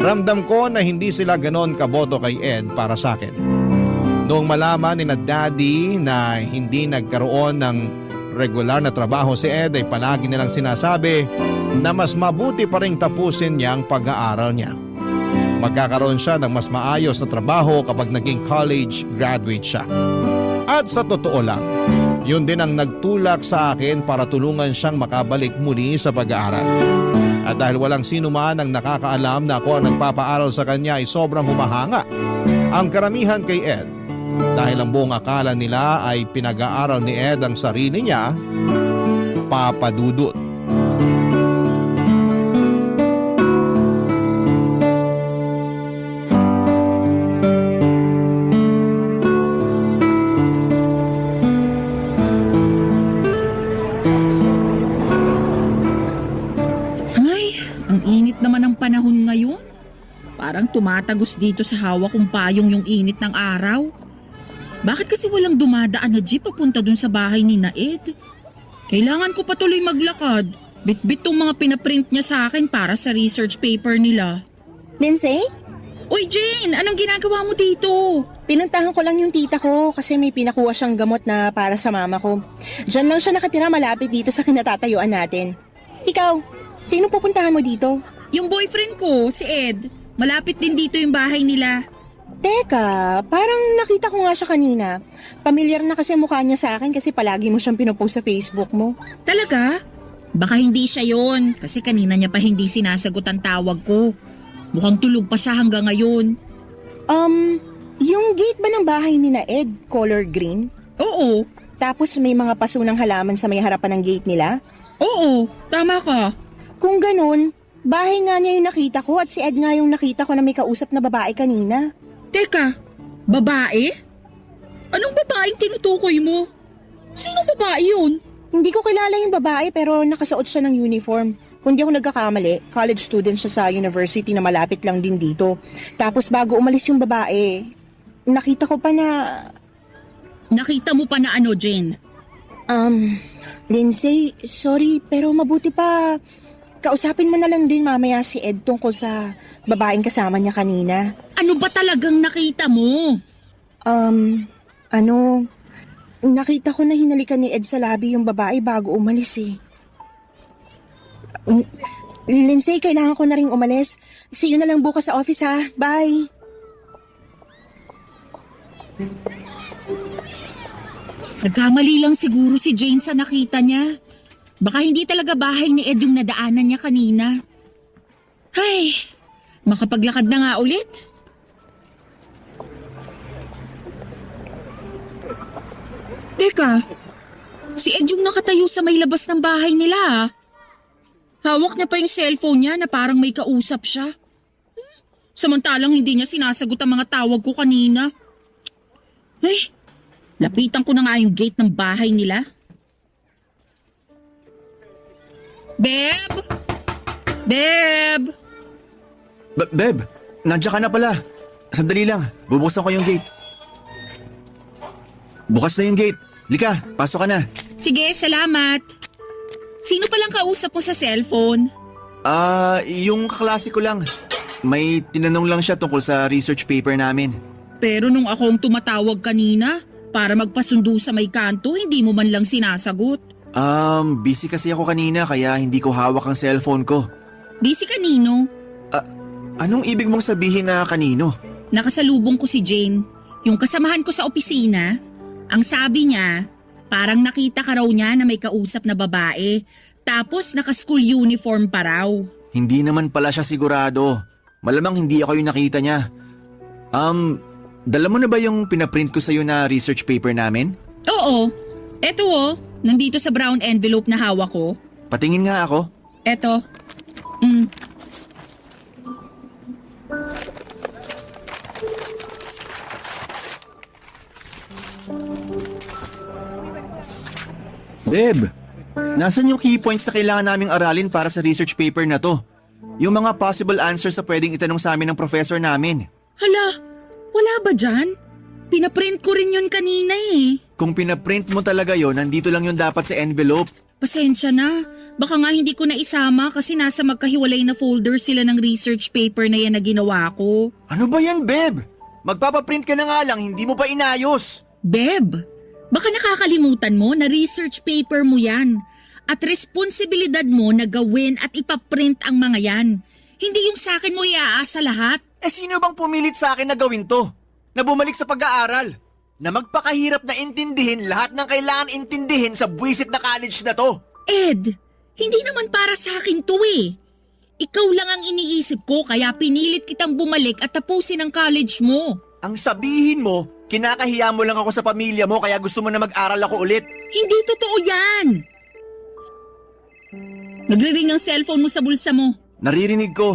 ramdam ko na hindi sila ganon kaboto kay Ed para sa akin. Noong malaman ni na daddy na hindi nagkaroon ng regular na trabaho si Ed ay palagi nilang sinasabi na mas mabuti pa rin tapusin niya ang pag-aaral niya. Magkakaroon siya ng mas maayos na trabaho kapag naging college graduate siya. At sa totoo lang, yun din ang nagtulak sa akin para tulungan siyang makabalik muli sa pag-aaral. At dahil walang sino man ang nakakaalam na ako ang nagpapaaral sa kanya ay sobrang humahanga ang karamihan kay Ed. Dahil ang buong akala nila ay pinag-aaral ni Ed ang sarili niya, Papa Dudut. Ay, ang init naman ng panahon ngayon. Parang tumatagos dito sa hawak kong payong yung init ng araw. Bakit kasi walang dumadaan na jeep papunta dun sa bahay ni Ed? Kailangan ko patuloy maglakad. Bit-bit tong mga pinaprint niya sa akin para sa research paper nila. Lindsay? Uy Jane, anong ginagawa mo dito? Pinuntahan ko lang yung tita ko kasi may pinakuha siyang gamot na para sa mama ko. Diyan lang siya nakatira malapit dito sa kinatatayuan natin. Ikaw, sino pupuntahan mo dito? Yung boyfriend ko, si Ed. Malapit din dito yung bahay nila. Teka, parang nakita ko nga siya kanina. Pamilyar na kasi mukha niya sa akin kasi palagi mo siyang pinopost sa Facebook mo. Talaga? Baka hindi siya yon kasi kanina niya pa hindi sinasagot ang tawag ko. Mukhang tulog pa siya hanggang ngayon. Yung gate ba ng bahay ni Ed, color green? Oo, Tapos may mga paso ng halaman sa may harapan ng gate nila? oo, tama ka. Kung ganun, bahay nga niya yung nakita ko at si Ed nga yung nakita ko na may kausap na babae kanina. Teka, babae? Anong babaeng tinutukoy mo? Sinong babae yun? Hindi ko kilala yung babae pero nakasuot siya ng uniform. Kung di ako nagkakamali, college student siya sa university na malapit lang din dito. Tapos bago umalis yung babae, nakita ko pa na... Nakita mo pa na ano, Jane? Lindsay, sorry pero mabuti pa kausapin mo na lang din mamaya si Ed tungkol sa babaeng kasama niya kanina. Ano ba talagang nakita mo? Nakita ko na hinalikan ni Ed sa labi yung babae bago umalis eh. Lindsay, kailangan ko na rin umalis. See you na lang bukas sa office ha. Bye! Nagkamali lang siguro si Jane sa nakita niya. Baka hindi talaga bahay ni Ed yung nadaanan niya kanina. Ay, makapaglakad na nga ulit. Teka, si Ed yung nakatayo sa may labas ng bahay nila ah. Hawak niya pa yung cellphone niya na parang may kausap siya. Samantalang hindi niya sinasagot ang mga tawag ko kanina. Ay, lapitan ko na nga yung gate ng bahay nila. Beb! Beb! Beb, nandiyan ka na pala. Sandali lang, bubuksan ko yung gate. Bukas na yung gate. Lika, pasok ka na. Sige, salamat. Sino palang kausap mo sa cellphone? Yung kaklase ko lang. May tinanong lang siya tungkol sa research paper namin. Pero nung ako ang tumatawag kanina para magpasundo sa may kanto, hindi mo man lang sinasagot. Busy kasi ako kanina kaya hindi ko hawak ang cellphone ko. Busy kanino? Anong ibig mong sabihin na kanino? Nakasalubong ko si Jane, yung kasamahan ko sa opisina. Ang sabi niya, parang nakita ka raw niya na may kausap na babae. Tapos naka-school uniform pa raw. Hindi naman pala siya sigurado. Malamang hindi ako yung nakita niya. Dala mo na ba yung pinaprint ko sa'yo na research paper namin? Oo. Eto oh, nandito sa brown envelope na hawak ko. Patingin nga ako. Eto. Beb, Nasaan yung key points na kailangan naming aralin para sa research paper na to? Yung mga possible answers sa pwedeng itanong sa amin ng professor namin. Hala, wala ba dyan? Pinaprint ko rin yun kanina eh. Kung pinaprint mo talaga yon, nandito lang yun dapat sa envelope. Pasensya na. Baka nga hindi ko na isama kasi nasa magkahiwalay na folder sila ng research paper na yan na ginawa ko. Ano ba yan, Beb? Magpapaprint ka na nga lang, hindi mo pa inayos. Beb, baka nakakalimutan mo na research paper mo yan. At responsibilidad mo na gawin at ipaprint ang mga yan. Hindi yung sa akin mo iaasa lahat. Sino bang pumilit sa akin na gawin to? Na bumalik sa pag-aaral? Na magpakahirap na intindihin lahat ng kailangan intindihin sa buwisit na college na to? Ed, hindi naman para sa akin to eh. Ikaw lang ang iniisip ko kaya pinilit kitang bumalik at tapusin ang college mo. Ang sabihin mo, kinakahiya mo lang ako sa pamilya mo kaya gusto mo na mag-aral ako ulit. Hindi totoo yan. Nagre-ring ang cellphone mo sa bulsa mo. Naririnig ko.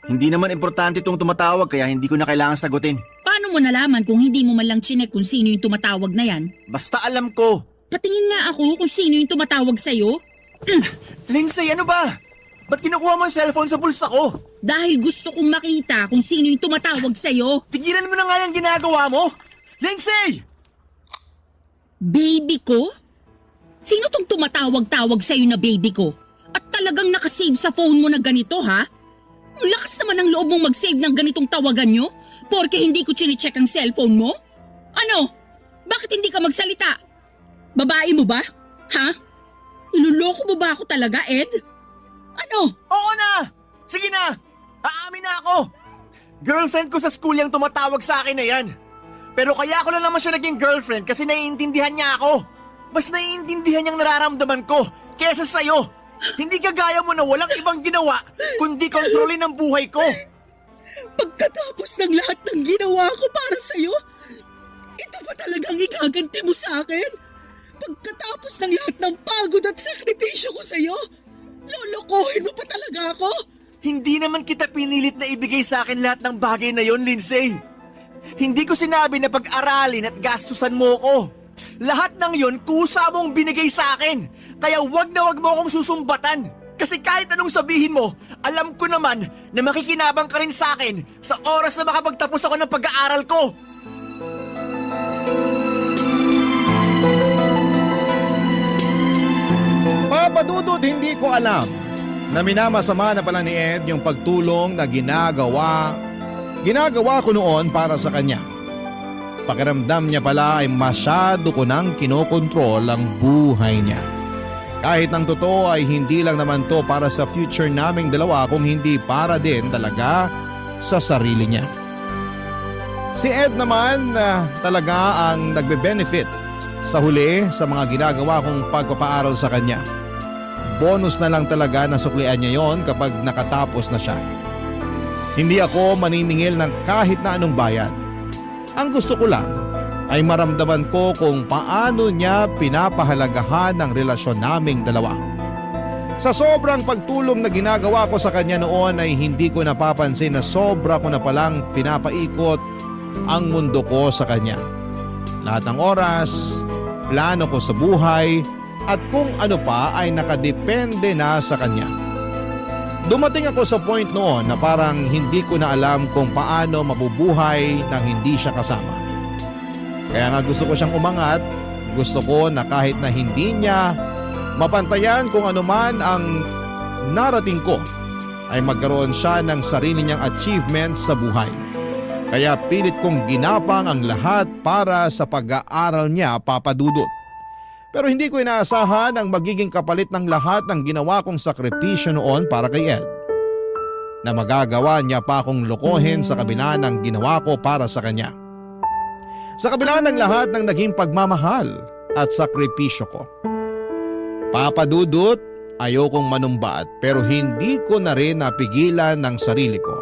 Hindi naman importante itong tumatawag kaya hindi ko na kailangan sagutin. Paano mo nalaman kung hindi mo man lang chinek kung sino yung tumatawag na yan? Basta alam ko. Patingin nga ako kung sino yung tumatawag sa'yo. Lindsay, ano ba? Ba't kinukuha mo ang cellphone sa bulsa ko? Dahil gusto kong makita kung sino yung tumatawag sa'yo. Tigilan mo na nga yung ginagawa mo. Lindsay! Baby ko? Sino tong tumatawag-tawag sa'yo na baby ko? At talagang nakasave sa phone mo na ganito ha? Ang lakas naman ang loob mong mag-save ng ganitong tawagan nyo? Porke hindi ko chinecheck ang cellphone mo? Ano? Bakit hindi ka magsalita? Babae mo ba? Ha? Iluloko mo ba ako talaga, Ed? Ano? Oo na! Sige na! Aamin na ako! Girlfriend ko sa school yung tumatawag sa akin na yan. Pero kaya ko lang naman siya naging girlfriend kasi naiintindihan niya ako. Mas naiintindihan niyang nararamdaman ko kesa sa'yo. Hindi kagaya mo na walang ibang ginawa kundi kontrolin ang buhay ko. Pagkatapos ng lahat ng ginawa ko para sa'yo, ito pa talagang igaganti mo sa akin? Pagkatapos ng lahat ng pagod at sakripisyo ko sa'yo, lolokohin mo pa talaga ako? Hindi naman kita pinilit na ibigay sa akin lahat ng bagay na yon, Lindsay. Hindi ko sinabi na pag-aralin at gastusan mo ko. Lahat ng yon kusa mong binigay sa akin. Kaya wag na wag mo akong susumbatan. Kasi kahit anong sabihin mo, alam ko naman na makikinabang ka rin sa akin sa oras na makapagtapos ako ng pag-aaral ko. Papadudot, hindi ko alam na minamasama na pala ni Ed yung pagtulong na ginagawa ko noon para sa kanya. Pakiramdam niya pala ay masyado ko nang kinokontrol ang buhay niya. Kahit ang totoo ay hindi lang naman to para sa future naming dalawa kung hindi para din talaga sa sarili niya. Si Ed naman talaga ang nagbe-benefit sa huli sa mga ginagawa kong pagpapaaral sa kanya. Bonus na lang talaga na suklian niya yon kapag nakatapos na siya. Hindi ako maniningil ng kahit na anong bayad. Ang gusto ko lang ay maramdaman ko kung paano niya pinapahalagahan ang relasyon naming dalawa. Sa sobrang pagtulong na ginagawa ko sa kanya noon ay hindi ko napapansin na sobra ko na palang pinapaikot ang mundo ko sa kanya. Lahat ng oras, plano ko sa buhay at kung ano pa ay nakadepende na sa kanya. Dumating ako sa point noon na parang hindi ko na alam kung paano mabubuhay nang hindi siya kasama. Kaya nga gusto ko siyang umangat, gusto ko na kahit na hindi niya mapantayan kung ano man ang narating ko, ay magkaroon siya ng sarili niyang achievements sa buhay. Kaya pilit kong ginapang ang lahat para sa pag-aaral niya, Papadudot. Pero hindi ko inaasahan ang magiging kapalit ng lahat ng ginawa kong sakripisyo noon para kay Ed. Na magagawa niya pa akong lokohin sa kabila ng ginawa ko para sa kanya. Sa kabila ng lahat ng naging pagmamahal at sakripisyo ko. Papadudot, ayokong manumbat pero hindi ko na rin napigilan ng sarili ko.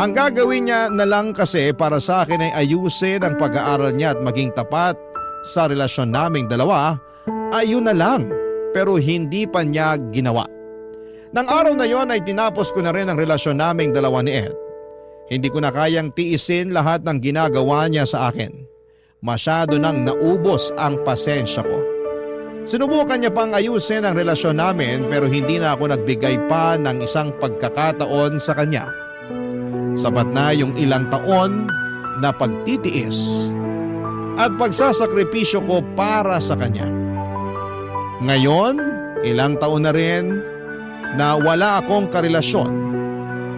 Ang gagawin niya na lang kasi para sa akin ay ayusin ang pag-aaral niya at maging tapat sa relasyon naming dalawa, ayun na lang pero hindi pa niya ginawa. Nang araw na yon ay tinapos ko na rin ang relasyon naming dalawa ni Ed. Hindi ko na kayang tiisin lahat ng ginagawa niya sa akin. Masyado nang naubos ang pasensya ko. Sinubukan niya pang ayusin ang relasyon namin pero hindi na ako nagbigay pa ng isang pagkakataon sa kanya. Sapat na yung ilang taon na pagtitiis at pagsasakripisyo ko para sa kanya. Ngayon, ilang taon na rin na wala akong karelasyon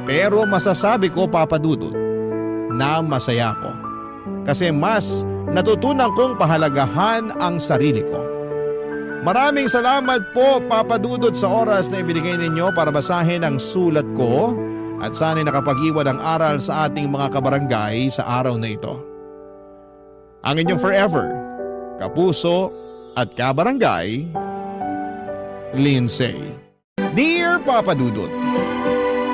pero masasabi ko, Papa Dudut, na masaya ako. Kasi mas natutunan kong pahalagahan ang sarili ko. Maraming salamat po, Papa Dudut, sa oras na ibinigay ninyo para basahin ang sulat ko at sana'y nakapag-iwan ng aral sa ating mga kabarangay sa araw na ito. Ang inyong forever, kapuso at kabarangay, Lindsay. Dear Papa Dudut,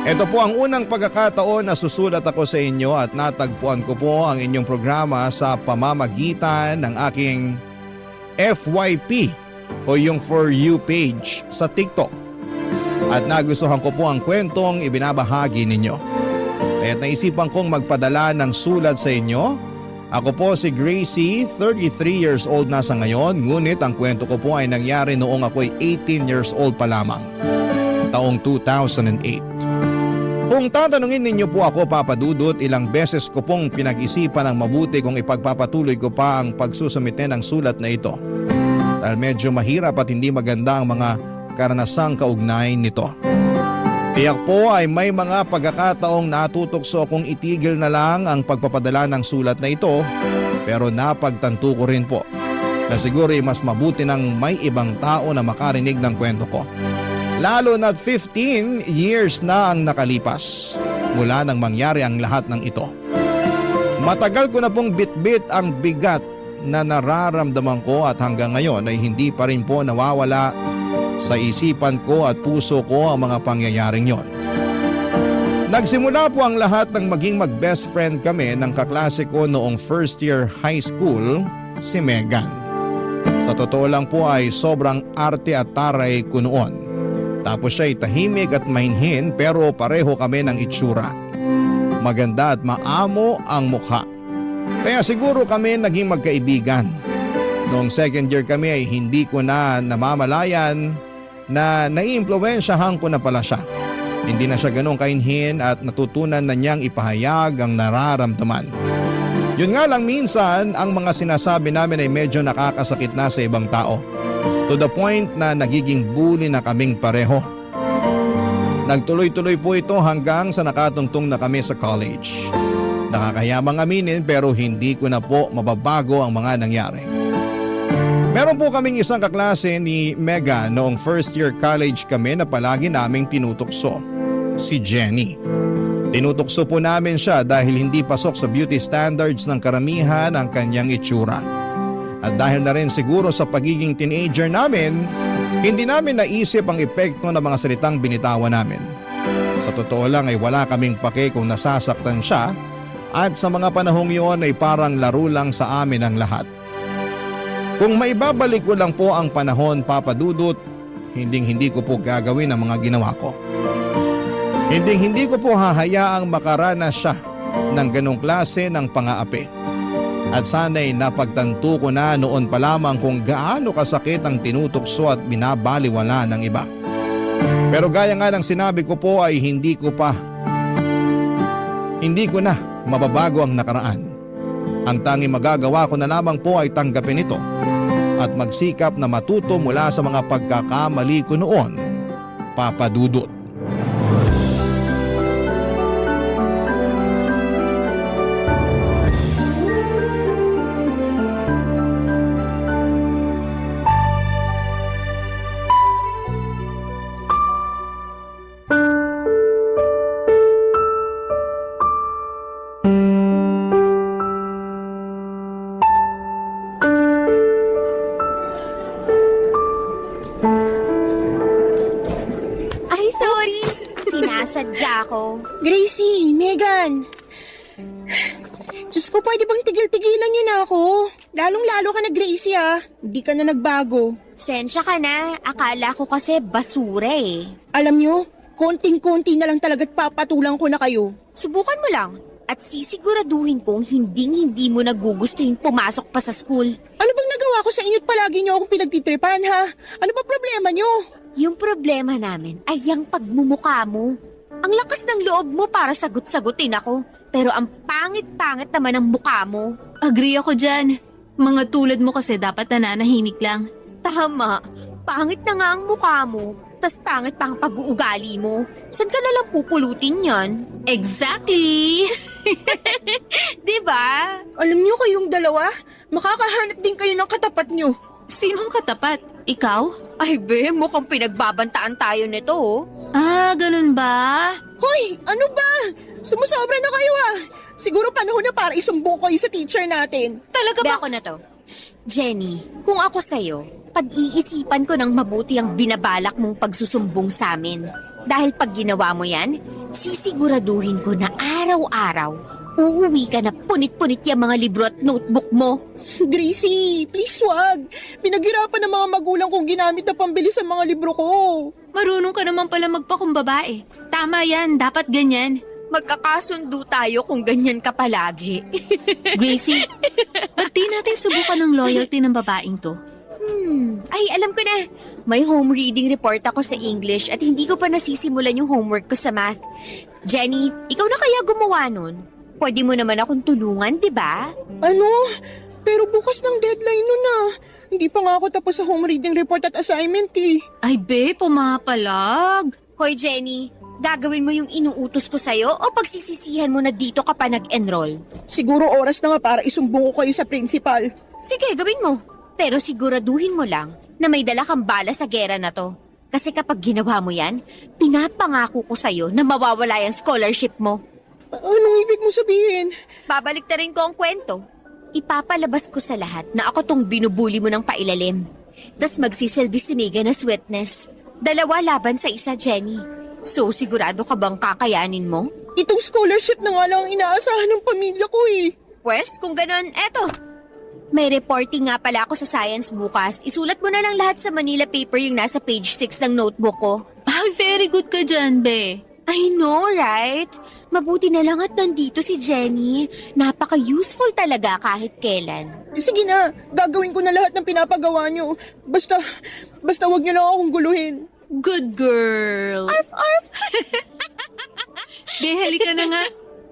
ito po ang unang pagkakataon na susulat ako sa inyo at natagpuan ko po ang inyong programa sa pamamagitan ng aking FYP o yung For You page sa TikTok. At nagustuhan ko po ang kwentong ibinabahagi ninyo. Kaya't naisipan kong magpadala ng sulat sa inyo. Ako po si Gracie, 33 years old na sa ngayon, ngunit ang kwento ko po ay nangyari noong ako'y 18 years old pa lamang, taong 2008. Kung tatanungin ninyo po ako, Papa Dudut, ilang beses ko pong pinag-isipan ng mabuti kung ipagpapatuloy ko pa ang pagsusumite ng sulat na ito. Dahil medyo mahirap at hindi maganda ang mga karanasang kaugnay nito. Tiyak po ay may mga pagkakataong natutokso kung itigil na lang ang pagpapadala ng sulat na ito, pero napagtanto ko rin po na siguro ay mas mabuti ng may ibang tao na makarinig ng kwento ko. Lalo na't 15 years na ang nakalipas mula nang mangyari ang lahat ng ito. Matagal ko na pong bitbit ang bigat na nararamdaman ko at hanggang ngayon ay hindi pa rin po nawawala sa isipan ko at puso ko ang mga pangyayaring yon. Nagsimula po ang lahat ng maging mag-best friend kami ng kaklase ko noong first year high school, si Megan. Sa totoo lang po ay sobrang arte at taray ko noon. Tapos siya'y tahimik at mainhin pero pareho kami ng itsura. Maganda at maamo ang mukha. Kaya siguro kami naging magkaibigan. Noong second year kami ay hindi ko na namamalayan na naiimpluwensyahan ko na pala siya. Hindi na siya ganong kainhin at natutunan na niyang ipahayag ang nararamdaman. Yun nga lang minsan ang mga sinasabi namin ay medyo nakakasakit na sa ibang tao. To the point na nagiging bully na kaming pareho. Nagtuloy-tuloy po ito hanggang sa nakatungtong na kami sa college. Nakakayamang aminin pero hindi ko na po mababago ang mga nangyari. Meron po kaming isang kaklase ni Mega noong first year college kami na palagi naming tinutokso, si Jenny. Tinutokso po namin siya dahil hindi pasok sa beauty standards ng karamihan ang kanyang itsura. At dahil na rin siguro sa pagiging teenager namin, hindi namin naisip ang epekto ng mga salitang binitawan namin. Sa totoo lang ay wala kaming pake kung nasasaktan siya at sa mga panahong yun ay parang laro lang sa amin ang lahat. Kung maibabalik ko lang po ang panahon, Papa Dudut, hindi ko po gagawin ang mga ginawa ko. Hindi ko po hahayaang makaranas siya ng ganong klase ng pang-aapi. At sana'y napagtanto ko na noon pa lamang kung gaano kasakit ang tinutokso at binabaliwala ng iba. Pero gaya nga ng sinabi ko po ay hindi ko na mababago ang nakaraan. Ang tanging magagawa ko na lamang po ay tanggapin ito at magsikap na matuto mula sa mga pagkakamali ko noon, Papa Dudut. Sinasadya ko. Gracie, Megan. Diyos ko, pwede bang tigil-tigilan niyo na ako? Lalong-lalo ka na, Gracie, ah. Hindi ka na nagbago. Sensya ka na. Akala ko kasi basura eh. Alam niyo, konting-konti na lang talaga't papatulang ko na kayo. Subukan mo lang. At sisiguraduhin kong hinding-hindi mo nagugustuhin pumasok pa sa school. Ano bang nagawa ko sa inyo't palagi niyo akong pinagtitripan, ha? Ano ba problema niyo? Yung problema namin ay yung pagmumukha mo. Ang lakas ng loob mo para sagot-sagutin ako. Pero ang pangit-pangit naman ang mukha mo. Agree ako dyan. Mga tulad mo kasi dapat nananahimik lang. Tama. Pangit na nga ang mukha mo. Tas pangit pa ang pag-uugali mo. Saan ka nalang pupulutin yan? Exactly! Diba? Alam niyo kayong dalawa, makakahanap din kayo ng katapat niyo. Sinong katapat? Ikaw? Ay be, mukhang pinagbabantaan tayo nito oh. Ah, ganun ba? Hoy, ano ba? Sumusobra na kayo Siguro panahon na para isumbong kayo sa teacher natin. Talaga ba? Ako na to. Jenny, kung ako sa'yo, pag-iisipan ko ng mabuti ang binabalak mong pagsusumbong sa amin. Dahil pag ginawa mo yan, sisiguraduhin ko na araw-araw, uuwi ka na punit-punit yung mga libro at notebook mo. Gracie, please wag. Pinaghirapan ng mga magulang kong ginamit na pambili sa mga libro ko. Marunong ka naman pala magpakumbabae. Tama yan, dapat ganyan. Magkakasundo tayo kung ganyan ka palagi. Gracie, ba't di natin subukan ng loyalty ng babaeng to? Ay, alam ko na. May home reading report ako sa English at hindi ko pa nasisimulan yung homework ko sa math. Jenny, ikaw na kaya gumawa nun? Pwede mo naman akong tulungan, di ba? Ano? Pero bukas ng deadline nun Hindi pa nga ako tapos sa home reading report at assignment Ay be, pumapalag. Hoy Jenny, gagawin mo yung inuutos ko sa'yo o pagsisisihan mo na dito ka pa nag-enroll? Siguro oras na nga para isumbong ko kayo sa principal. Sige, gawin mo. Pero siguraduhin mo lang na may dala kang bala sa gera na to. Kasi kapag ginawa mo yan, pinapangako ko sa'yo na mawawala yung scholarship mo. Anong ibig mo sabihin? Babalik na rin ko ang kwento. Ipapalabas ko sa lahat na ako tong binubuli mo ng pailalim. Tas magsisilbi si Megan as witness. 2 laban sa isa, Jenny. So, sigurado ka bang kakayanin mo? Itong scholarship na nga lang ang inaasahan ng pamilya ko Pwes, kung ganon, eto. May reporting nga pala ako sa science bukas. Isulat mo na lang lahat sa Manila paper yung nasa page 6 ng notebook ko. Ay, very good ka dyan, be. I know, right? Mabuti na lang at nandito si Jenny. Napaka-useful talaga kahit kailan. Sige na, gagawin ko na lahat ng pinapagawa niyo. Basta wag niyo lang akong guluhin. Good girl. Arf, arf! Be, halika na nga.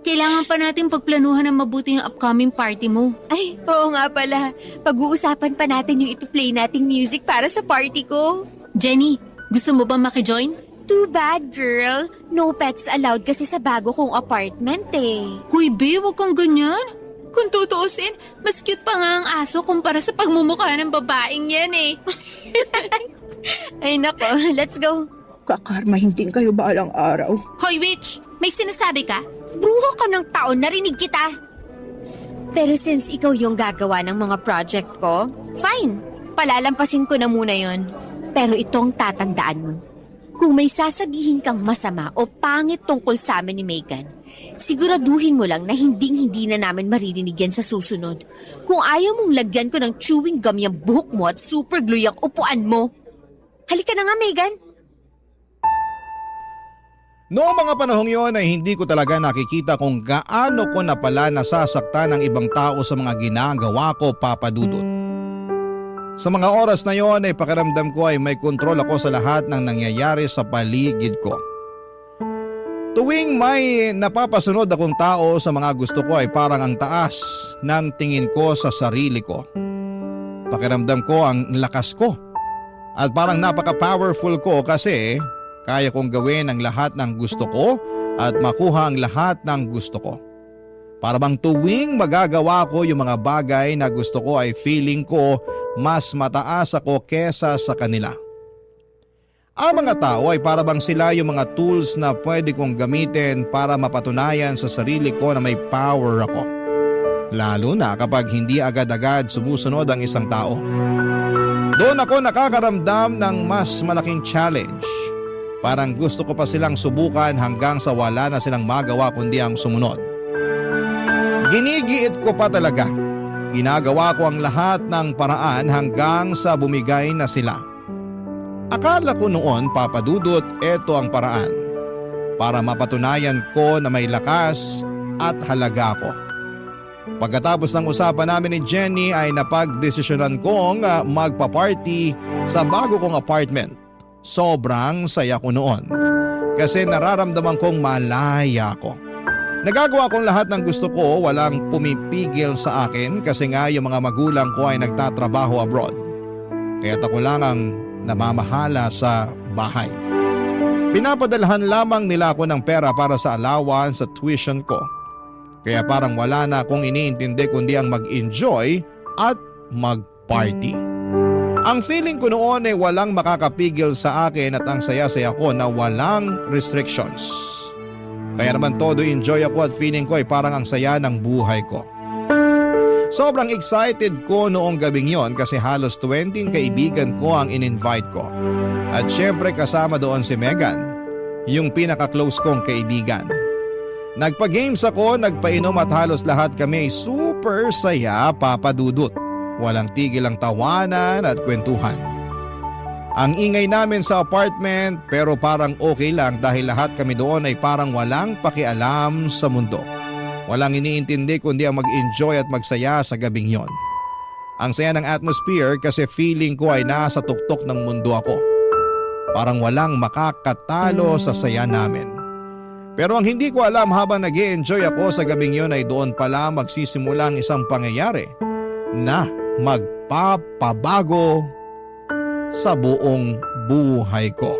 Kailangan pa natin pagplanuhan ng mabuti yung upcoming party mo. Ay, oo nga pala. Pag-uusapan pa natin yung ituplay nating music para sa party ko. Jenny, gusto mo ba makijoin? Too bad, girl. No pets allowed kasi sa bago kong apartment Huy, be, wag kang ganyan. Kung tutuusin, mas cute pa nga ang aso kumpara sa pagmumukha ng babaeng yan Ay nako, let's go. Kakarmahin din kayo balang araw. Hoy, witch! May sinasabi ka? Bruha ka ng taon, narinig kita. Pero since ikaw yung gagawa ng mga project ko, fine. Palalampasin ko na muna yon. Pero itong tatandaan mo. Kung may sasabihin kang masama o pangit tungkol sa amin ni Megan, siguraduhin mo lang na hindi na namin maririnig yan sa susunod. Kung ayaw mong lagyan ko ng chewing gum yung buhok mo at super glue yung upuan mo. Halika na nga, Megan. Noong mga panahong yon ay hindi ko talaga nakikita kung gaano ko na pala nasasaktan ng ibang tao sa mga ginagawa ko, Papa Dudut. Sa mga oras na yon ay pakiramdam ko ay may kontrol ako sa lahat ng nangyayari sa paligid ko. Tuwing may napapasunod akong tao sa mga gusto ko ay parang ang taas ng tingin ko sa sarili ko. Pakiramdam ko ang lakas ko at parang napaka-powerful ko kasi kaya kong gawin ang lahat ng gusto ko at makuha ang lahat ng gusto ko. Para bang tuwing magagawa ko yung mga bagay na gusto ko ay feeling ko mas mataas ako kesa sa kanila. Ang mga tao ay para bang sila yung mga tools na pwede kong gamitin para mapatunayan sa sarili ko na may power ako. Lalo na kapag hindi agad-agad sumusunod ang isang tao. Doon ako nakakaramdam ng mas malaking challenge. Parang gusto ko pa silang subukan hanggang sa wala na silang magawa kundi ang sumunod. Ginigiit ko pa talaga. Ginagawa ko ang lahat ng paraan hanggang sa bumigay na sila. Akala ko noon, Papa Dudut, eto ang paraan para mapatunayan ko na may lakas at halaga ko. Pagkatapos ng usapan namin ni Jenny ay napagdesisyonan kong magpa-party sa bago kong apartment. Sobrang saya ko noon kasi nararamdaman kong malaya ko. Nagagawa kong lahat ng gusto ko, walang pumipigil sa akin kasi nga yung mga magulang ko ay nagtatrabaho abroad. Kaya't ako lang ang namamahala sa bahay. Pinapadalhan lamang nila ako ng pera para sa allowance sa tuition ko. Kaya parang wala na akong iniintindi kundi ang mag-enjoy at mag-party. Ang feeling ko noon ay walang makakapigil sa akin at ang saya-saya ko na walang restrictions. Kaya naman todo enjoy ako at feeling ko ay parang ang saya ng buhay ko. Sobrang excited ko noong gabing yon kasi halos 20 kaibigan ko ang in-invite ko. At syempre kasama doon si Megan, yung pinaka-close kong kaibigan. Nagpa-games ako, nagpainom at halos lahat kami ay super saya, papadudot. Walang tigil ang tawanan at kwentuhan. Ang ingay namin sa apartment pero parang okay lang dahil lahat kami doon ay parang walang pakialam sa mundo. Walang iniintindi kundi ang mag-enjoy at magsaya sa gabing yon. Ang saya ng atmosphere kasi feeling ko ay nasa tuktok ng mundo ako. Parang walang makakatalo sa saya namin. Pero ang hindi ko alam habang nag-e-enjoy ako sa gabing yon ay doon pala magsisimula ang isang pangyayari na magpapabago sa buong buhay ko.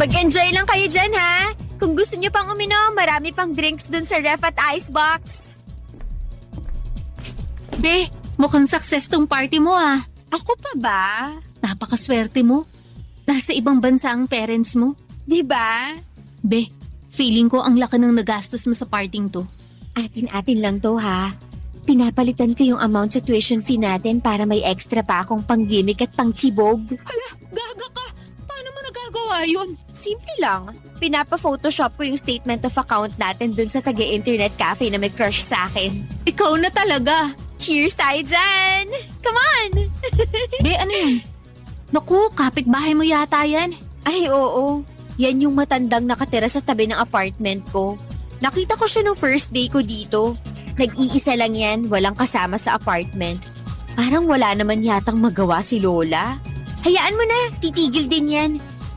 Mag-enjoy lang kayo dyan, ha? Kung gusto nyo pang uminom, marami pang drinks dun sa ref at icebox. Be, mukhang success tong party mo ah. Ako pa ba? Napakaswerte mo. Nasa ibang bansa ang parents mo. Diba? Be, feeling ko ang laki ng nagastos mo sa parting to. Atin-atin lang to, ha? Pinapalitan ko yung amount sa tuition fee natin para may extra pa akong pang-gimmick at pang-chibog. Hala, gaga ka. Paano mo nagagawa yun? Simple lang. Pinapa-photoshop ko yung statement of account natin dun sa taga-internet cafe na may crush sa akin. Ikaw na talaga. Cheers tayo dyan! Come on! Be, ano yun? Naku, kapitbahay mo yata yan. Ay, oo. Yan yung matandang nakatira sa tabi ng apartment ko. Nakita ko siya nung first day ko dito. Nag-iisa lang yan, walang kasama sa apartment. Parang wala naman yatang magawa si Lola. Hayaan mo na, titigil din yan.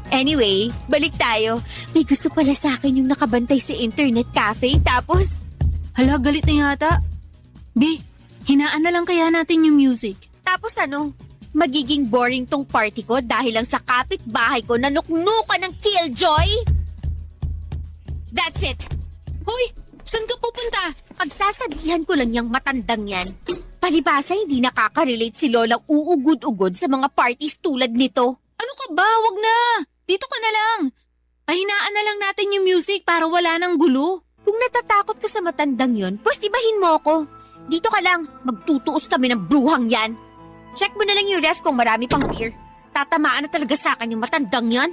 Anyway, balik tayo. May gusto pala sa akin yung nakabantay sa internet cafe, tapos... Hala, galit na yata. Be, hinaan na lang kaya natin yung music. Tapos ano? Magiging boring tong party ko dahil lang sa kapitbahay ko na nuknukan ng killjoy? That's it! Hoy, saan ka pupunta? Pagsasabihan ko lang yung matandang yan. Palibasa hindi nakaka-relate si Lolang uugod-ugod sa mga parties tulad nito. Ano ka ba? Wag na. Dito ka na lang. Pahinaan na lang natin yung music para wala nang gulo. Kung natatakot ka sa matandang yon, pwes ibahin mo ako. Dito ka lang, magtutuos kami ng bruhang yan. Check mo na lang yung ref kung marami pang beer. Tatamaan na talaga sa akin yung matandang yan.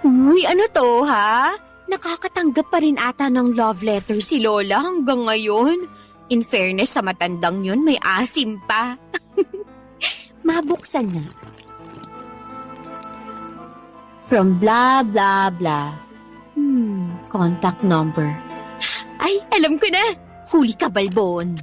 Uy, ano to, ha? Nakakatanggap pa rin ata ng love letter si Lola hanggang ngayon. In fairness sa matandang yun, may asim pa. Mabuksan nga. From blah blah blah. Contact number. Ay, alam ko na. Huli ka, Balbon.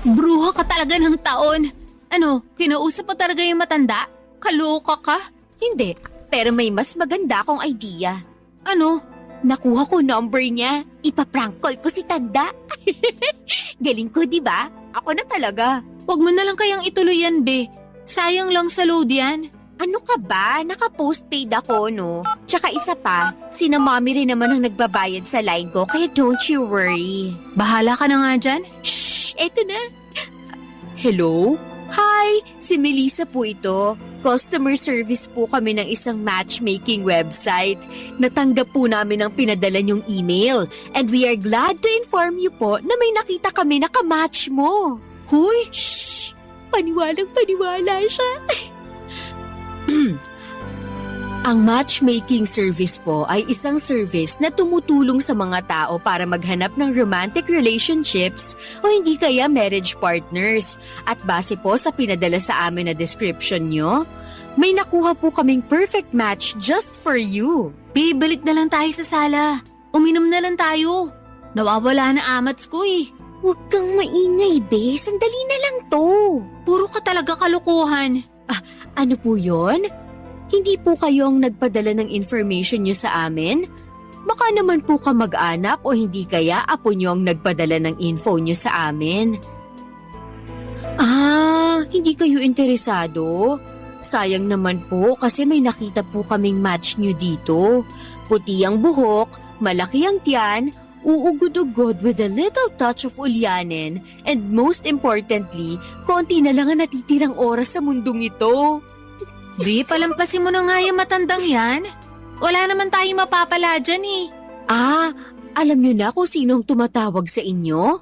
Bruha ka talaga ng taon. Ano, kinausap mo talaga yung matanda? Kaloka ka? Hindi, pero may mas maganda akong idea. Ano? Nakuha ko number niya. Ipaprank call ko si Tanda. Galing ko, di ba? Ako na talaga. Wag mo na lang kayang ituloy yan, be. Sayang lang sa load yan. Ano ka ba? Naka-postpaid ako, no? Tsaka isa pa, sina mommy rin naman ang nagbabayad sa line ko, kaya don't you worry. Bahala ka na nga dyan. Shh! Eto na. Hello? Hi! Si Melissa po ito. Customer service po kami ng isang matchmaking website. Natanggap po namin ang pinadala niyong email. And we are glad to inform you po na may nakita kami na kamatch mo. Huy! Shh! Paniwalang paniwala siya. Ang matchmaking service po ay isang service na tumutulong sa mga tao para maghanap ng romantic relationships o hindi kaya marriage partners. At base po sa pinadala sa amin na description nyo, may nakuha po kaming perfect match just for you. Babe, balik na lang tayo sa sala. Uminom na lang tayo. Nawawala na amats ko eh. Huwag kang maingay, be. Sandali na lang to. Puro ka talaga kalokohan. Ano po yon? Hindi po kayo ang nagpadala ng information nyo sa amin? Baka naman po kamag-anak o hindi kaya apo nyo ang nagpadala ng info nyo sa amin. Hindi kayo interesado? Sayang naman po kasi may nakita po kaming match nyo dito. Puti ang buhok, malaki ang tiyan, uugod-ugod with a little touch of ulyanin, and most importantly, konti na lang ang natitirang oras sa mundong ito. Be, palampasin mo na nga yung matandang yan. Wala naman tayong mapapala dyan eh. Alam nyo na kung sino ang tumatawag sa inyo?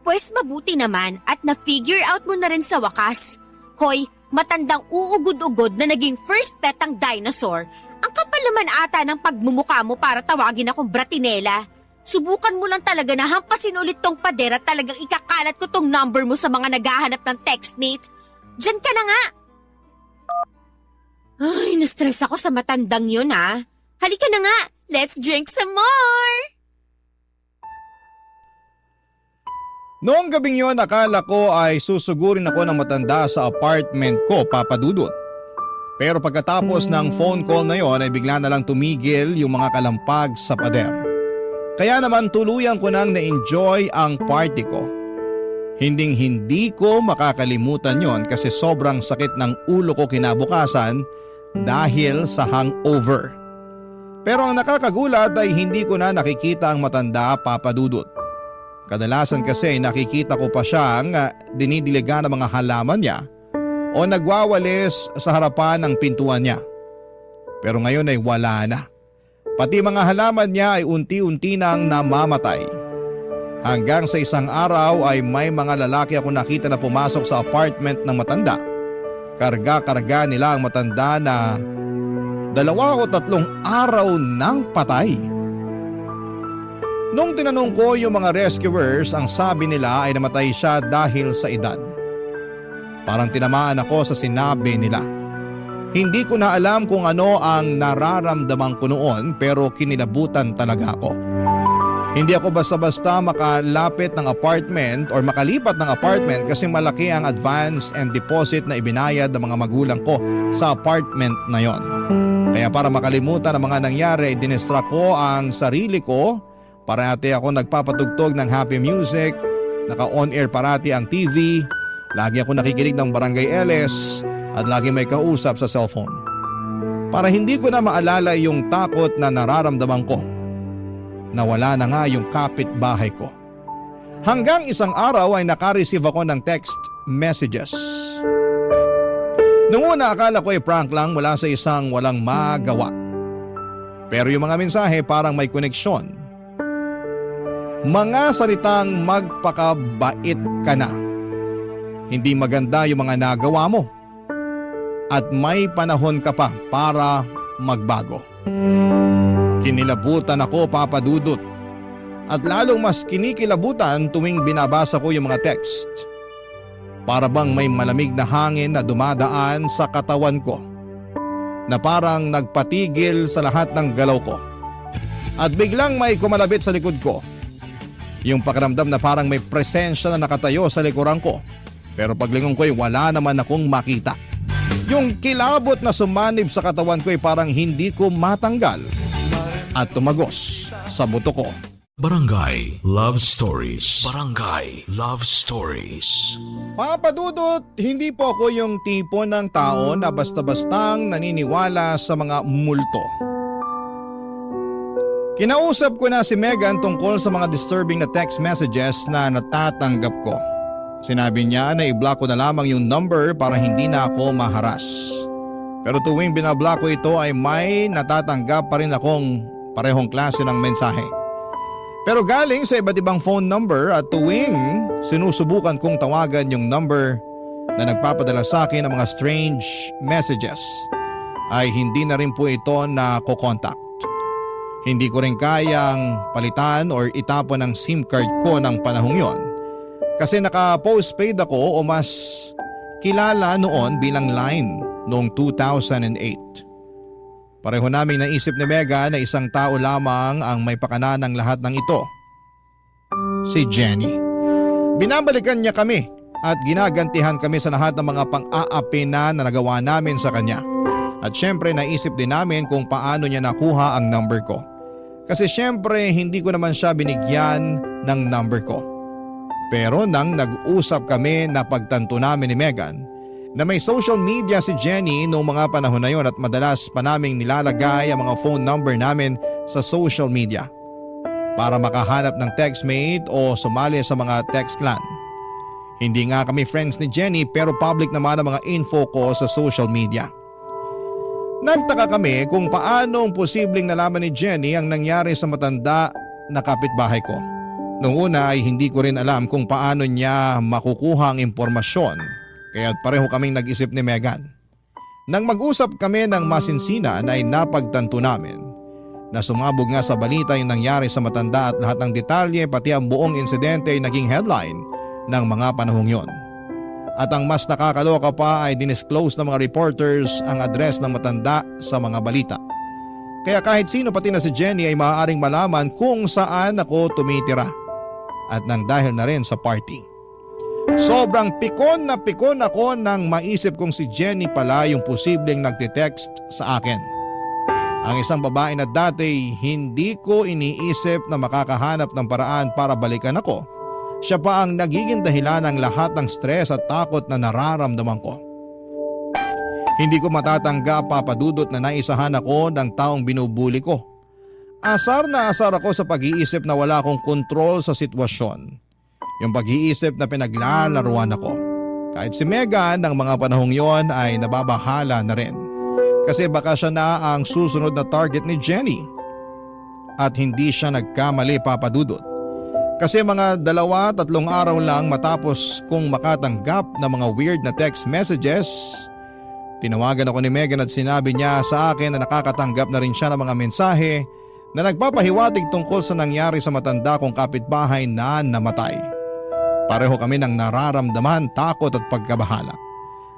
Pwes mabuti naman at na-figure out mo na rin sa wakas. Hoy, matandang uugod-ugod na naging first pet ang dinosaur. Ang kapal naman ata ng pagmumukha mo para tawagin akong Bratinela. Subukan mo lang talaga na hampasin ulit tong pader at talagang ikakalat ko tong number mo sa mga naghahanap ng textmate. Diyan ka na nga! Ay, na-stress ako sa matandang yun Halika na nga, let's drink some more! Noong gabing yon, akala ko ay susugurin ako ng matanda sa apartment ko, Papa Dudut. Pero pagkatapos ng phone call na yon ay bigla na lang tumigil yung mga kalampag sa pader. Kaya naman tuluyan ko nang na-enjoy ang party ko. Hinding-hindi ko makakalimutan yon kasi sobrang sakit ng ulo ko kinabukasan dahil sa hangover. Pero ang nakakagulat ay hindi ko na nakikita ang matanda, Papa Dudut. Kadalasan kasi nakikita ko pa siyang dinidiligan ng mga halaman niya o nagwawalis sa harapan ng pintuan niya. Pero ngayon ay wala na. Pati mga halaman niya ay unti-unti nang namamatay. Hanggang sa isang araw ay may mga lalaki ako nakita na pumasok sa apartment ng matanda. Karga-karga nila ang matanda na 2 o 3 araw nang patay. Nung tinanong ko yung mga rescuers, ang sabi nila ay namatay siya dahil sa edad. Parang tinamaan ako sa sinabi nila. Hindi ko na alam kung ano ang nararamdaman ko noon pero kinilabutan talaga ako. Hindi ako basta-basta makalapit ng apartment or makalipat ng apartment kasi malaki ang advance and deposit na ibinayad ng mga magulang ko sa apartment na yon. Kaya para makalimutan ang mga nangyari, dinistract ko ang sarili ko. Parati ako nagpapatugtog ng happy music, naka-on-air parati ang TV, lagi ako nakikinig ng Barangay LS at lagi may kausap sa cellphone. Para hindi ko na maalala yung takot na nararamdaman ko. Nawala na nga yung kapitbahay ko. Hanggang isang araw ay naka-receive ako ng text messages. Noong una akala ko ay prank lang mula sa isang walang magawa. Pero yung mga mensahe parang may koneksyon. Mga salitang magpakabait ka na. Hindi maganda yung mga nagawa mo. At may panahon ka pa para magbago. Kinilabutan ako, Papa Dudut. At lalong mas kinikilabutan tuwing binabasa ko yung mga text. Para bang may malamig na hangin na dumadaan sa katawan ko. Na parang nagpatigil sa lahat ng galaw ko. At biglang may kumalabit sa likod ko. Yung pakiramdam na parang may presensya na nakatayo sa likuran ko. Pero paglingon ko ay wala naman akong makita. Yung kilabot na sumanib sa katawan ko ay parang hindi ko matanggal. At tumagos sa buto ko. Barangay Love Stories. Barangay Love Stories. Papa Dudut, hindi po ako yung tipo ng tao na basta-bastang naniniwala sa mga multo. Kinausap ko na si Megan tungkol sa mga disturbing na text messages na natatanggap ko. Sinabi niya na i-block ko na lamang yung number para hindi na ako maharas. Pero tuwing binablock ko ito ay may natatanggap pa rin akong parehong klase ng mensahe. Pero galing sa iba't ibang phone number at tuwing sinusubukan kong tawagan yung number na nagpapadala sa akin ng mga strange messages ay hindi na rin po ito na ko-contact. Hindi ko rin kayang palitan or itapon ang SIM card ko ng panahong yon. Kasi naka-postpaid ako o mas kilala noon bilang Line noong 2008. Pareho naming naisip ni Mega na isang tao lamang ang may pakana ng lahat ng ito. Si Jenny. Binabalikan niya kami at ginagantihan kami sa lahat ng mga pang-aapi na nagawa namin sa kanya. At syempre naisip din namin kung paano niya nakuha ang number ko. Kasi syempre hindi ko naman siya binigyan ng number ko. Pero nang nag-usap kami na pagtanto namin ni Megan na may social media si Jenny noong mga panahon na yon at madalas pa naming nilalagay ang mga phone number namin sa social media para makahanap ng textmate o sumali sa mga text clan. Hindi nga kami friends ni Jenny pero public naman ang mga info ko sa social media. Nagtaka kami kung paanong posibleng nalaman ni Jenny ang nangyari sa matanda na kapitbahay ko. Noong una ay hindi ko rin alam kung paano niya makukuha ang impormasyon kaya pareho kaming nag-isip ni Megan. Nang mag-usap kami ng masinsinan ay napagtanto namin na sumabog nga sa balita yung nangyari sa matanda at lahat ng detalye pati ang buong insidente ay naging headline ng mga panahong yon. At ang mas nakakaloka pa ay dinisclose ng mga reporters ang address ng matanda sa mga balita. Kaya kahit sino pati na si Jenny ay maaaring malaman kung saan ako tumitira. At nang dahil na rin sa party. Sobrang pikon ako nang maisip kong si Jenny pala yung posibleng nagte-text sa akin. Ang isang babae na dati hindi ko iniisip na makakahanap ng paraan para balikan ako. Siya pa ang nagiging dahilan ng lahat ng stress at takot na nararamdaman ko. Hindi ko matatanggap papadudot na naisahan ako ng taong binubuli ko. Asar na asar ako sa pag-iisip na wala akong kontrol sa sitwasyon. Yung pag-iisip na pinaglalaruan ako. Kahit si Megan ng mga panahong yon ay nababahala na rin. Kasi baka siya na ang susunod na target ni Jenny. At hindi siya nagkamali papadudot. Kasi mga 2-3 araw lang matapos kong makatanggap ng mga weird na text messages, tinawagan ako ni Megan at sinabi niya sa akin na nakakatanggap na rin siya ng mga mensahe na nagpapahiwatig tungkol sa nangyari sa matanda kong kapitbahay na namatay. Pareho kami ng nararamdaman, takot at pagkabahala.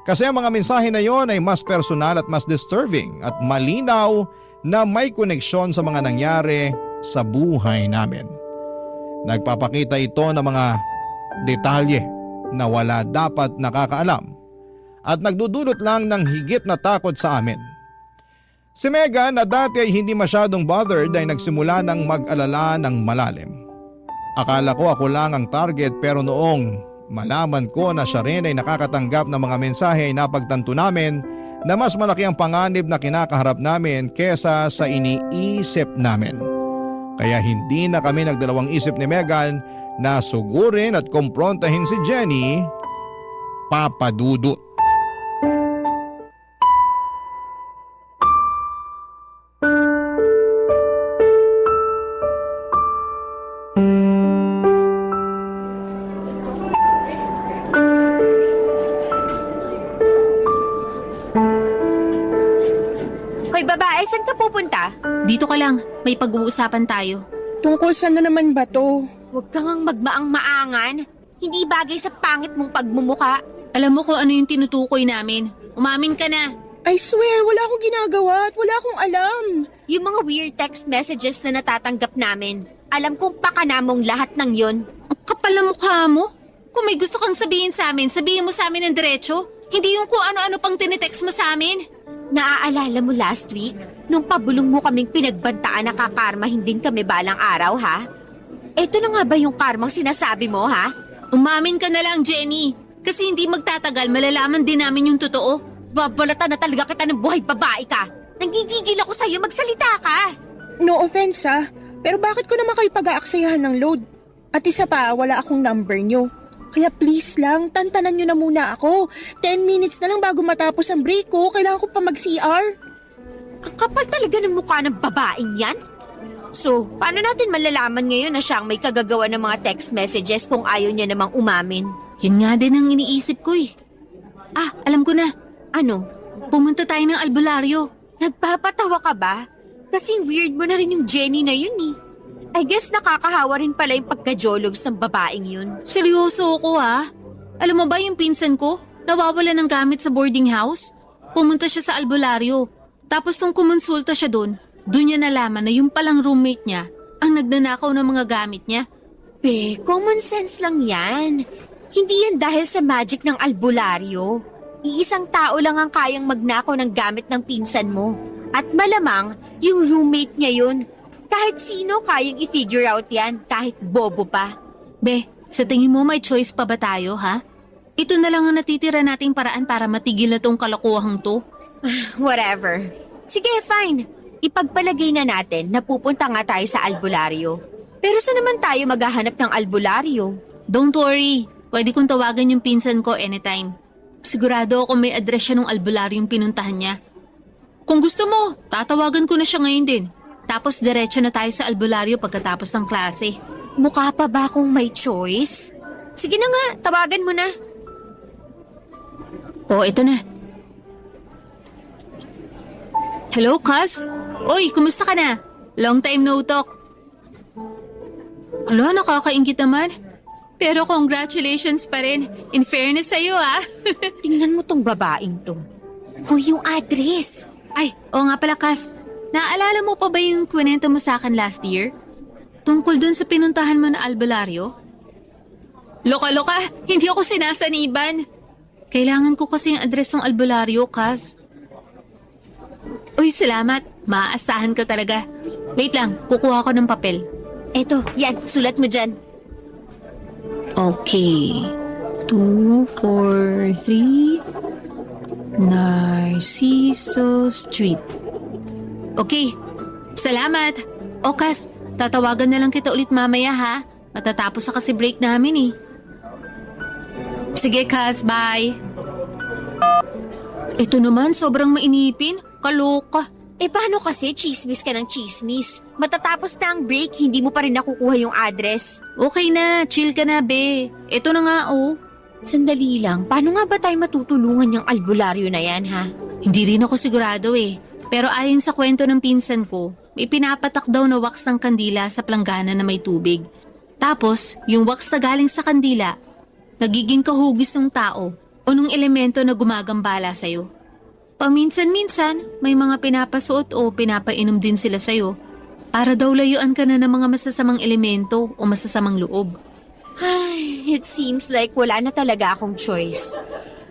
Kasi ang mga mensahe na yon ay mas personal at mas disturbing at malinaw na may koneksyon sa mga nangyari sa buhay namin. Nagpapakita ito ng mga detalye na wala dapat nakakaalam at nagdudulot lang ng higit na takot sa amin. Si Megan na dati ay hindi masyadong bothered ay nagsimula ng mag-alala ng malalim. Akala ko ako lang ang target pero noong malaman ko na siya rin ay nakakatanggap ng mga mensahe ay napagtanto namin na mas malaki ang panganib na kinakaharap namin kesa sa iniisip namin. Kaya hindi na kami nagdalawang isip ni Megan na sugurin at kumprontahin si Jenny papadudot. Hoy babae, saan ka pupunta? Dito ka lang, may pag-uusapan tayo. Tungkol saan na naman ba to? Huwag kang ang magmaang-maangan. Hindi bagay sa pangit mong pagmumuka. Alam mo kung ano yung tinutukoy namin. Umamin ka na. I swear, wala akong ginagawa at wala akong alam. Yung mga weird text messages na natatanggap namin. Alam kong pakana mong lahat ng yon. Ang kapal na mukha mo. Kung may gusto kang sabihin sa amin, sabihin mo sa amin ng diretso. Hindi yung kung ano-ano pang tinitext mo sa amin. Naaalala mo last week? Nung pabulong mo kaming pinagbantaan na kakarmahin din kami balang araw, ha? Eto na nga ba yung karmang sinasabi mo, ha? Umamin ka na lang, Jenny. Kasi hindi magtatagal, malalaman din namin yung totoo. Babalatan na talaga kita ng buhay babae ka. Nanggigigil ako sa'yo, magsalita ka. No offense pero bakit ko naman kayo pag-aaksayahan ng load? At isa pa, wala akong number nyo. Kaya please lang, tantanan nyo na muna ako. 10 minutes na lang bago matapos ang break ko. Kailangan ko pa mag-CR. Ang kapal talaga ng mukha ng babaeng yan. So, paano natin malalaman ngayon na siyang may kagagawa ng mga text messages kung ayaw niya namang umamin? Yun nga din ang iniisip ko eh. Ah, alam ko na. Ano? Pumunta tayo ng albularyo. Nagpapatawa ka ba? Kasi weird mo na rin yung Jenny na yun eh. I guess nakakahawa rin pala yung pagka-jologs ng babaeng yun. Seryoso ako ha. Alam mo ba yung pinsan ko? Nawawala ng gamit sa boarding house? Pumunta siya sa albularyo. Tapos nung kumonsulta siya doon niya nalaman na yung palang roommate niya ang nagnanakaw ng mga gamit niya. Be, common sense lang yan. Hindi yan dahil sa magic ng albularyo. Iisang tao lang ang kayang magnakaw ng gamit ng pinsan mo. At malamang, yung roommate niya yun. Kahit sino kayang i-figure out yan, kahit bobo pa. Be, sa tingin mo may choice pa ba tayo ha? Ito na lang ang natitira nating paraan para matigil na tong kalokohang to. Whatever. Sige, fine. Ipagpalagay na natin na pupunta nga tayo sa albularyo. Pero saan naman tayo maghahanap ng albularyo? Don't worry, pwede kong tawagan yung pinsan ko anytime. Sigurado ako may address siya ng albularyong pinuntahan niya. Kung gusto mo, tatawagan ko na siya ngayon din. Tapos diretso na tayo sa albularyo pagkatapos ng klase. Mukha pa ba akong may choice? Sige na nga, tawagan mo na. Oh, ito na. Hello, Kaz? Oy, kumusta ka na? Long time no talk. Hala, nakakaingit naman. Pero congratulations pa rin. In fairness sa'yo ah. Tingnan mo tong babaeng to. Hoy, yung address. Ay, oo nga pala, Kaz. Naalala mo pa ba yung kwento mo sa akin last year? Tungkol dun sa pinuntahan mo na albularyo? Loka-loka, hindi ako sinasaniban. Kailangan ko kasi yung address ng albularyo, Kaz. Uy, salamat. Maaasahan ka talaga. Wait lang, kukuha ko ng papel. Eto, yan, sulat mo dyan. Okay. 243 Narciso Street. Okay. Salamat. Okas, tatawagan na lang kita ulit mamaya ha. Matatapos na kasi break namin eh. Sige, Kaz. Bye. Ito naman, sobrang mainipin. Kaloka. Eh paano kasi chismis ka ng chismis? Matatapos na ang break, hindi mo pa rin nakukuha yung address. Okay na, chill ka na, be. Ito na nga, oh. Sandali lang, paano nga ba tayo matutulungan yung albularyo na yan, ha? Hindi rin ako sigurado eh. Pero ayon sa kwento ng pinsan ko, may pinapatak daw na wax ng kandila sa planggana na may tubig. Tapos, yung wax na galing sa kandila, nagiging kahugis ng tao o nung elemento na gumagambala sa'yo. Paminsan-minsan, may mga pinapasuot o pinapainom din sila sa'yo para daw layuan ka na ng mga masasamang elemento o masasamang loob. Ay, it seems like wala na talaga akong choice.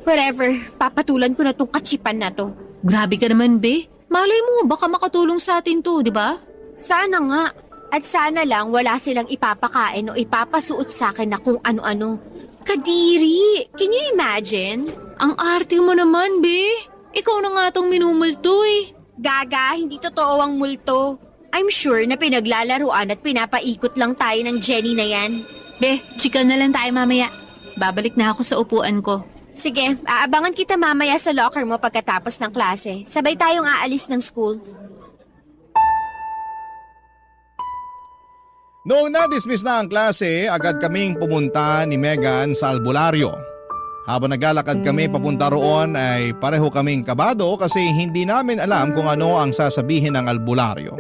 Whatever, papatulan ko na tong katsipan na to. Grabe ka naman, be. Malay mo, baka makatulong sa atin to, di ba? Sana nga. At sana lang wala silang ipapakain o ipapasuot sa akin na kung ano-ano. Kadiri! Can you imagine? Ang arte mo naman, be. Ikaw na nga tong minumulto eh. Gaga, hindi totoo ang multo. I'm sure na pinaglalaruan at pinapaikot lang tayo ng Jenny na yan. Be, chika na lang tayo mamaya. Babalik na ako sa upuan ko. Sige, aabangan kita mamaya sa locker mo pagkatapos ng klase. Sabay tayong aalis ng school. Noong na-dismiss na ang klase, agad kaming pumunta ni Megan sa albularyo. Habang naglalakad kami papunta roon ay pareho kaming kabado kasi hindi namin alam kung ano ang sasabihin ng albularyo.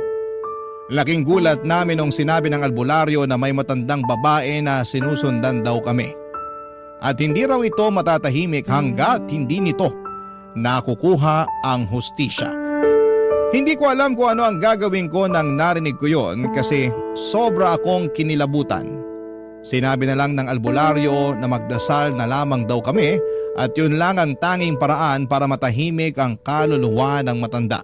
Laking gulat namin nung sinabi ng albularyo na may matandang babae na sinusundan daw kami. At hindi raw ito matatahimik hanggat hindi nito nakukuha ang hustisya. Hindi ko alam kung ano ang gagawin ko nang narinig ko yon kasi sobra akong kinilabutan. Sinabi na lang ng albularyo na magdasal na lamang daw kami at yun lang ang tanging paraan para matahimik ang kaluluwa ng matanda.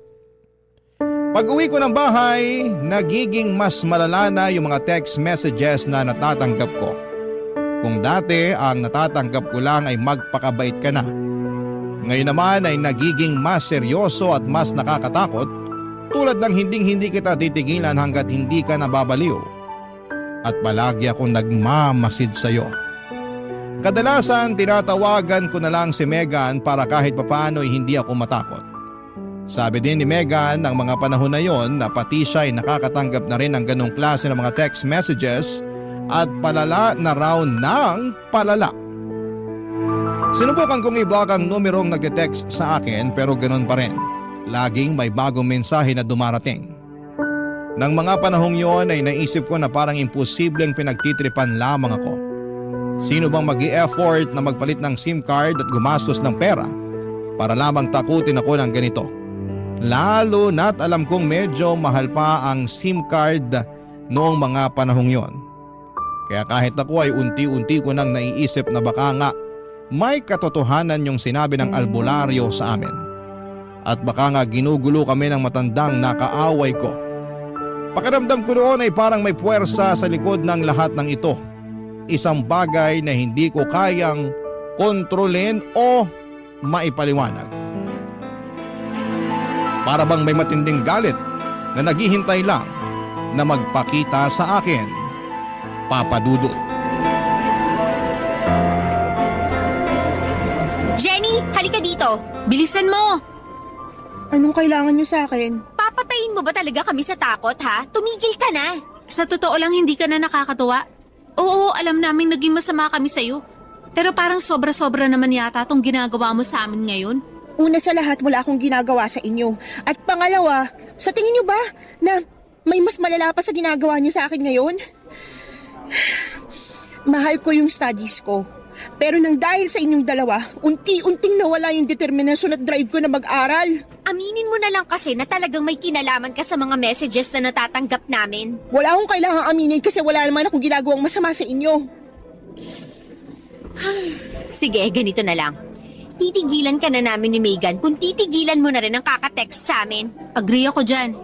Pag-uwi ko ng bahay, nagiging mas malala na yung mga text messages na natatanggap ko. Kung dati ang natatanggap ko lang ay magpakabait ka na. Ngayon naman ay nagiging mas seryoso at mas nakakatakot tulad ng hindi kita titigilan hanggat hindi ka nababaliw. At palagi akong nagmamasid sa iyo. Kadalasan tinatawagan ko na lang si Megan para kahit papaano ay hindi ako matakot. Sabi din ni Megan ng mga panahon na yon na pati siya ay nakakatanggap na rin ng ganong klase ng mga text messages at palala na raw ng palala. Sinubukan kong i-block ang numerong nagte-text sa akin pero ganon pa rin. Laging may bagong mensahe na dumarating. Nang mga panahong yon ay naisip ko na parang imposibleng pinagtitripan lamang ako. Sino bang mag-i-effort na magpalit ng SIM card at gumastos ng pera para lamang takutin ako ng ganito? Lalo na't alam kong medyo mahal pa ang SIM card noong mga panahong yon. Kaya kahit ako ay unti-unti ko nang naiisip na baka nga may katotohanan yung sinabi ng albularyo sa amin. At baka nga ginugulo kami ng matandang nakaaway ko. Pakiramdam ko noon ay parang may puwersa sa likod ng lahat ng ito. Isang bagay na hindi ko kayang kontrolin o maipaliwanag. Para bang may matinding galit na naghihintay lang na magpakita sa akin, Papa Dudut. Jenny, halika dito. Bilisan mo! Anong kailangan niyo sa akin? Papatayin mo ba talaga kami sa takot, ha? Tumigil ka na. Sa totoo lang hindi ka na nakakatuwa. Oo, alam namin naging masama kami sa'yo. Pero parang sobra-sobra naman yata tong ginagawa mo sa amin ngayon. Una sa lahat, wala akong ginagawa sa inyo. At pangalawa, sa tingin niyo ba na may mas malala pa sa ginagawa niyo sa akin ngayon? Mahal ko yung studies ko. Pero nang dahil sa inyong dalawa, unti-unting nawala yung determinasyon at drive ko na mag-aral. Aminin mo na lang kasi na talagang may kinalaman ka sa mga messages na natatanggap namin. Wala akong kailangang aminin kasi wala naman akong ginagawang masama sa inyo. Sige, ganito na lang. Titigilan ka na namin ni Megan kung titigilan mo na rin ang kakatext sa amin. Agree ako dyan.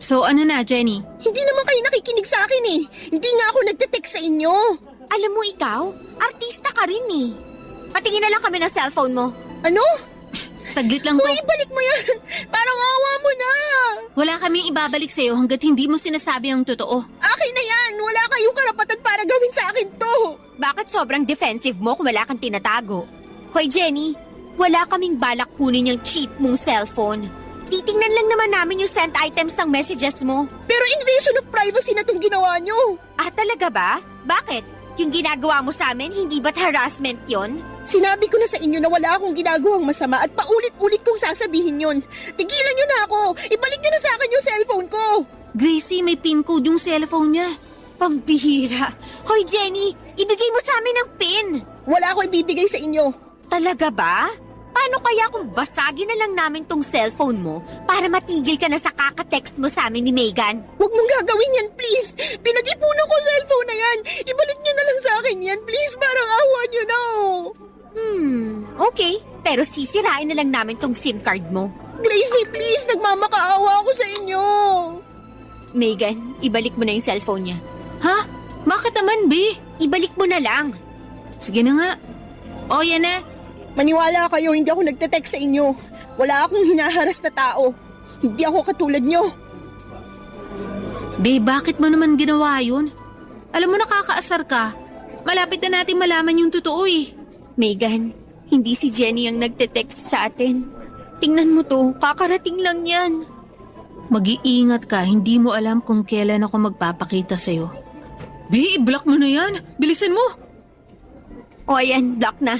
So ano na, Jenny? Hindi naman kayo nakikinig sa akin eh. Hindi nga ako nagte-text sa inyo. Alam mo ikaw, artista ka rin eh. Patingin na lang kami ng cellphone mo. Ano? Saglit lang to. Uy, ibalik mo yan! Parang awa mo na! Wala kaming ibabalik sa'yo hanggat hindi mo sinasabi ang totoo. Akin na yan! Wala kayong karapatan para gawin sa akin to! Bakit sobrang defensive mo kung wala kang tinatago? Hoy Jenny, wala kaming balak kunin yung cheap mong cellphone. Titingnan lang naman namin yung sent items ng messages mo. Pero invasion of privacy na tong ginawa nyo! Ah, talaga ba? Bakit? Yung ginagawa mo sa amin, hindi ba't harassment yon? Sinabi ko na sa inyo na wala akong ginagawang masama at paulit-ulit kong sasabihin yon. Tigilan nyo na ako! Ibalik nyo na sa akin yung cellphone ko! Gracie, may pin code yung cellphone niya. Pambihira. Hoy Jenny, ibigay mo sa amin ang pin. Wala akong ibibigay sa inyo. Talaga ba? Paano kaya kung basagin na lang namin tong cellphone mo para matigil ka na sa kakatext mo sa amin ni Megan? Huwag mong gagawin yan, please! Pinag-ipunan ko cellphone na yan! Ibalik nyo na lang sa akin yan, please! Parang awa nyo na! Okay. Pero sisirain na lang namin tong SIM card mo. Gracie, please! Nagmamakaawa ako sa inyo! Megan, ibalik mo na yung cellphone niya. Ha? Bakit naman, B? Ibalik mo na lang. Sige na nga. O, yan na. Maniwala kayo, hindi ako nagte-text sa inyo. Wala akong hinaharas na tao. Hindi ako katulad nyo. B, bakit mo naman ginawa yun? Alam mo nakakaasar ka. Malapit na natin malaman yung totoo eh. Megan, hindi si Jenny ang nagte-text sa atin. Tingnan mo to, kakarating lang yan. Mag-iingat ka, hindi mo alam kung kailan ako magpapakita sa'yo. B, i-block mo na yan. Bilisan mo. O ayan, block na.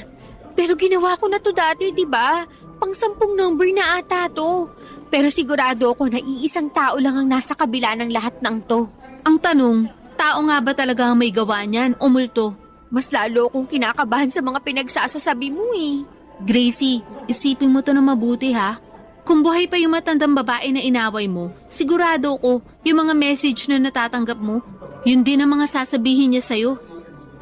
Pero ginawa ko na to dati, di ba? Pang-10 number na ata to. Pero sigurado ako na iisang tao lang ang nasa kabila ng lahat ng to. Ang tanong, tao nga ba talaga ang may gawa niyan o multo? Mas lalo akong kinakabahan sa mga pinagsasasabi mo eh. Gracie, isipin mo to na mabuti ha. Kung buhay pa yung matandang babae na inaway mo, sigurado ko yung mga message na natatanggap mo, yun din ang mga sasabihin niya sa'yo.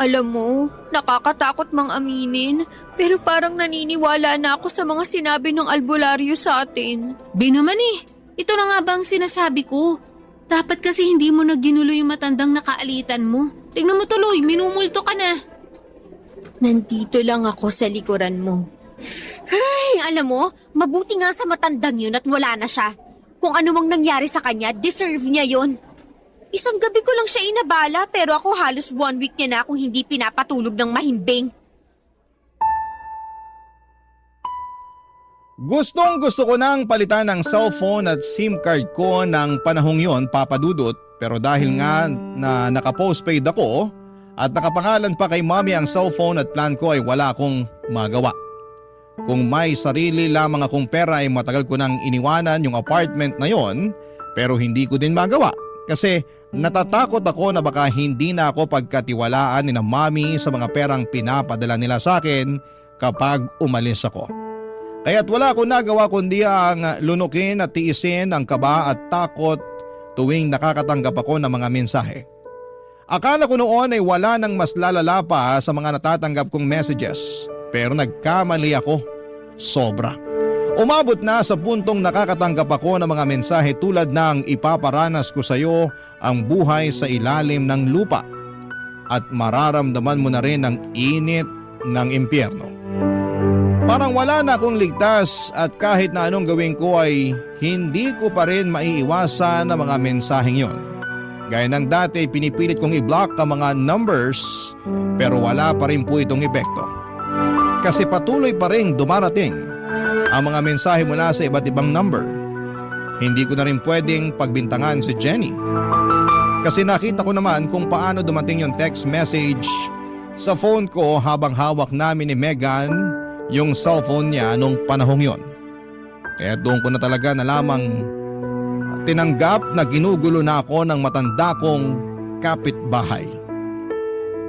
Alam mo, nakakatakot mang aminin, pero parang naniniwala na ako sa mga sinabi ng albularyo sa atin. B naman eh, ito na nga ba ang sinasabi ko? Dapat kasi hindi mo na ginulo yung matandang nakaalitan mo. Tignan mo tuloy, minumulto ka na. Nandito lang ako sa likuran mo. Ay, alam mo, mabuti nga sa matandang yun at wala na siya. Kung ano mang nangyari sa kanya, deserve niya yun. Isang gabi ko lang siya inabala pero ako halos 1 week niya na akong hindi pinapatulog ng mahimbing. Gustong gusto ko nang palitan ng cellphone at SIM card ko ng panahong yon, Papa Dudut, pero dahil nga na naka-postpaid ako at nakapangalan pa kay Mommy ang cellphone at plan ko ay wala akong magawa. Kung may sarili lamang akong pera ay matagal ko nang iniwanan yung apartment na yon, pero hindi ko din magawa kasi natatakot ako na baka hindi na ako pagkatiwalaan ni na Mommy sa mga perang pinapadala nila sa akin kapag umalis ako. Kaya't wala akong nagawa kundi ang lunukin at tiisin ang kaba at takot tuwing nakakatanggap ako ng mga mensahe. Akala ko noon ay wala nang mas lalala pa sa mga natatanggap kong messages, pero nagkamali ako. Sobra. Umabot na sa puntong nakakatanggap ako ng mga mensahe tulad ng ipaparanas ko sa iyo ang buhay sa ilalim ng lupa at mararamdaman mo na rin ang init ng impyerno. Parang wala na akong ligtas at kahit na anong gawin ko ay hindi ko pa rin maiiwasan ang mga mensaheng yon. Gaya ng dati pinipilit kong i-block ang mga numbers pero wala pa rin po itong epekto. Kasi patuloy pa rin dumarating ang mga mensahe mula sa iba't ibang number. Hindi ko na rin pwedeng pagbintangan si Jenny. Kasi nakita ko naman kung paano dumating yung text message sa phone ko habang hawak namin ni Megan yung cellphone niya nung panahong yon. Kaya doon ko na talaga na lamang tinanggap na ginugulo na ako ng matanda kong kapitbahay.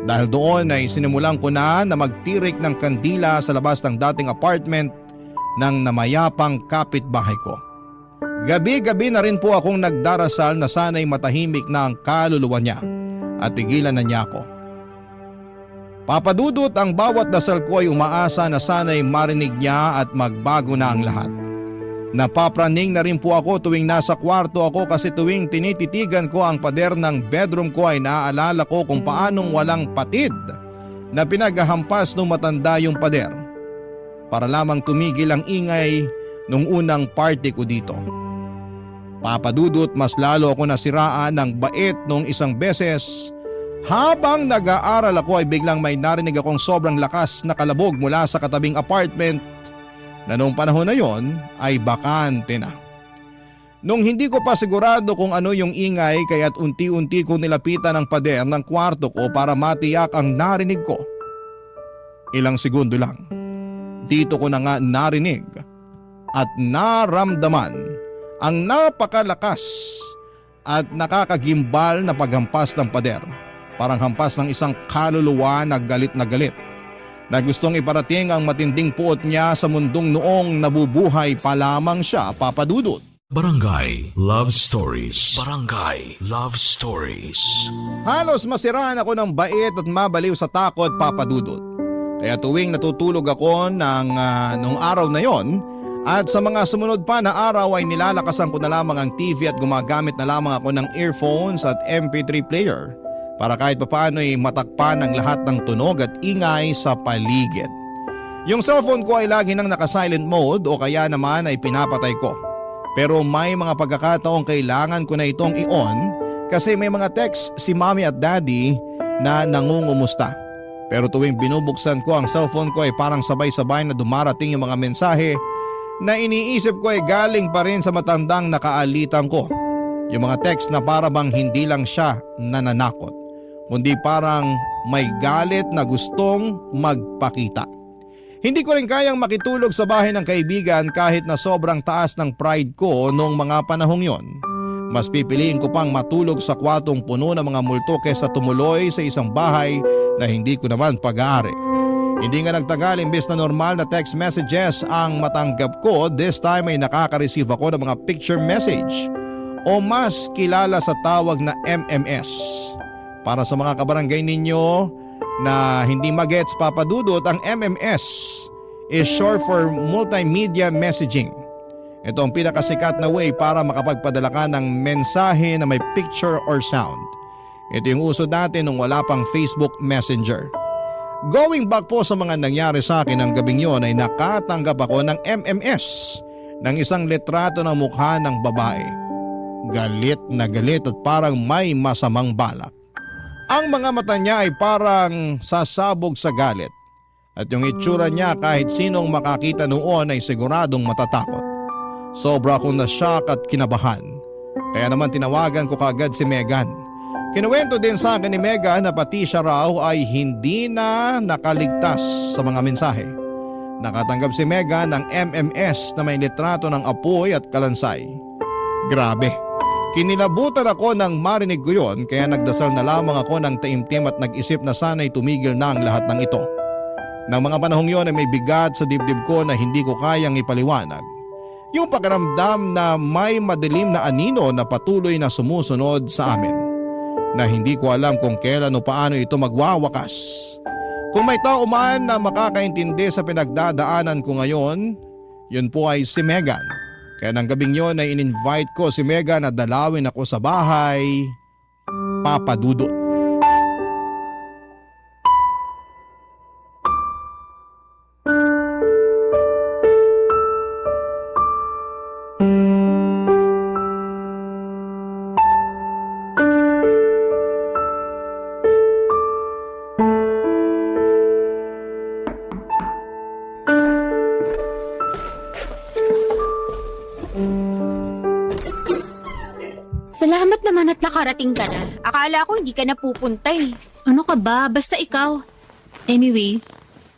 Dahil doon ay sinimulan ko na magtirik ng kandila sa labas ng dating apartment ng namayapang kapitbahay ko. Gabi-gabi na rin po akong nagdarasal na sana'y matahimik na ang kaluluwa niya at tigilan na niya ako. Papa Dudut, ang bawat dasal ko ay umaasa na sana'y marinig niya at magbago na ang lahat. Napapraning na rin po ako tuwing nasa kwarto ako kasi tuwing tinititigan ko ang pader ng bedroom ko ay naaalala ko kung paanong walang patid na pinaghahampas ng matanda yung pader. Para lamang tumigil ang ingay nung unang party ko dito. Papa Dudut, mas lalo ako nasiraan ng bait nung isang beses. Habang nag-aaral ako ay biglang may narinig akong sobrang lakas na kalabog mula sa katabing apartment na noong panahon na yon ay bakante na. Nung hindi ko pa sigurado kung ano yung ingay kaya't unti-unti ko nilapitan ang pader ng kwarto ko para matiyak ang narinig ko. Ilang segundo lang, dito ko na nga narinig at naramdaman ang napakalakas at nakakagimbal na paghampas ng pader. Parang hampas ng isang kaluluwa na galit na gustong iparating ang matinding puot niya sa mundong noong nabubuhay pa lamang siya, Papa Dudut. Barangay Love Stories. Barangay Love Stories. Halos masiraan ako ng bait at mabaliw sa takot, Papa Dudut. Kaya tuwing natutulog ako nung araw na yon at sa mga sumunod pa na araw ay nilalakasan ko na lamang ang TV at gumagamit na lamang ako ng earphones at MP3 player para kahit papaano ay matakpan ang lahat ng tunog at ingay sa paligid. Yung cellphone ko ay lagi nang naka-silent mode o kaya naman ay pinapatay ko. Pero may mga pagkakataong kailangan ko na itong i-on kasi may mga text si Mommy at Daddy na nangungumusta. Pero tuwing binubuksan ko ang cellphone ko ay parang sabay-sabay na dumarating yung mga mensahe na iniisip ko ay galing pa rin sa matandang nakaalitan ko. Yung mga text na parang hindi lang siya nananakot, kundi parang may galit na gustong magpakita. Hindi ko rin kayang makitulog sa bahay ng kaibigan kahit na sobrang taas ng pride ko noong mga panahong yon. Mas pipiliin ko pang matulog sa kwartong puno ng mga multo kesa tumuloy sa isang bahay na hindi ko naman pag-aari. Hindi nga nagtagal, imbes na normal na text messages ang matanggap ko, this time ay nakaka-receive ako ng mga picture message o mas kilala sa tawag na MMS. Para sa mga kabarangay ninyo na hindi magets, Papa Dudut, ang MMS is short for multimedia messaging. Ito ang pinakasikat na way para makapagpadala ka ng mensahe na may picture or sound. Ito yung uso natin nung wala pang Facebook Messenger. Going back po sa mga nangyari sa akin ng gabing yon ay nakatanggap ako ng MMS ng isang litrato ng mukha ng babae. Galit na galit at parang may masamang balak. Ang mga mata niya ay parang sasabog sa galit At yung itsura niya kahit sinong makakita noon ay siguradong matatakot. Sobra akong na-shock at kinabahan. Kaya naman tinawagan ko kaagad si Megan. Kinuwento din sa akin ni Megan na pati siya raw ay hindi na nakaligtas sa mga mensahe. Nakatanggap si Megan ng MMS na may litrato ng apoy at kalansay. Grabe. Kinilabutan ako nang marinig ko yun kaya nagdasal na lamang ako ng taimtim at nag-isip na sana'y tumigil na ang lahat ng ito. Nang mga panahong yon ay may bigat sa dibdib ko na hindi ko kayang ipaliwanag. Yung pakiramdam na may madilim na anino na patuloy na sumusunod sa amin. Na hindi ko alam kung kailan o paano ito magwawakas. Kung may tao man na makakaintindi sa pinagdadaanan ko ngayon, yun po ay si Megan. Kaya ng gabing yon ay in-invite ko si Megan na dalawin ako sa bahay, Papa Dudut. Salamat naman at nakarating ka na. Akala ko hindi ka na pupunta eh. Ano ka ba? Basta ikaw. Anyway,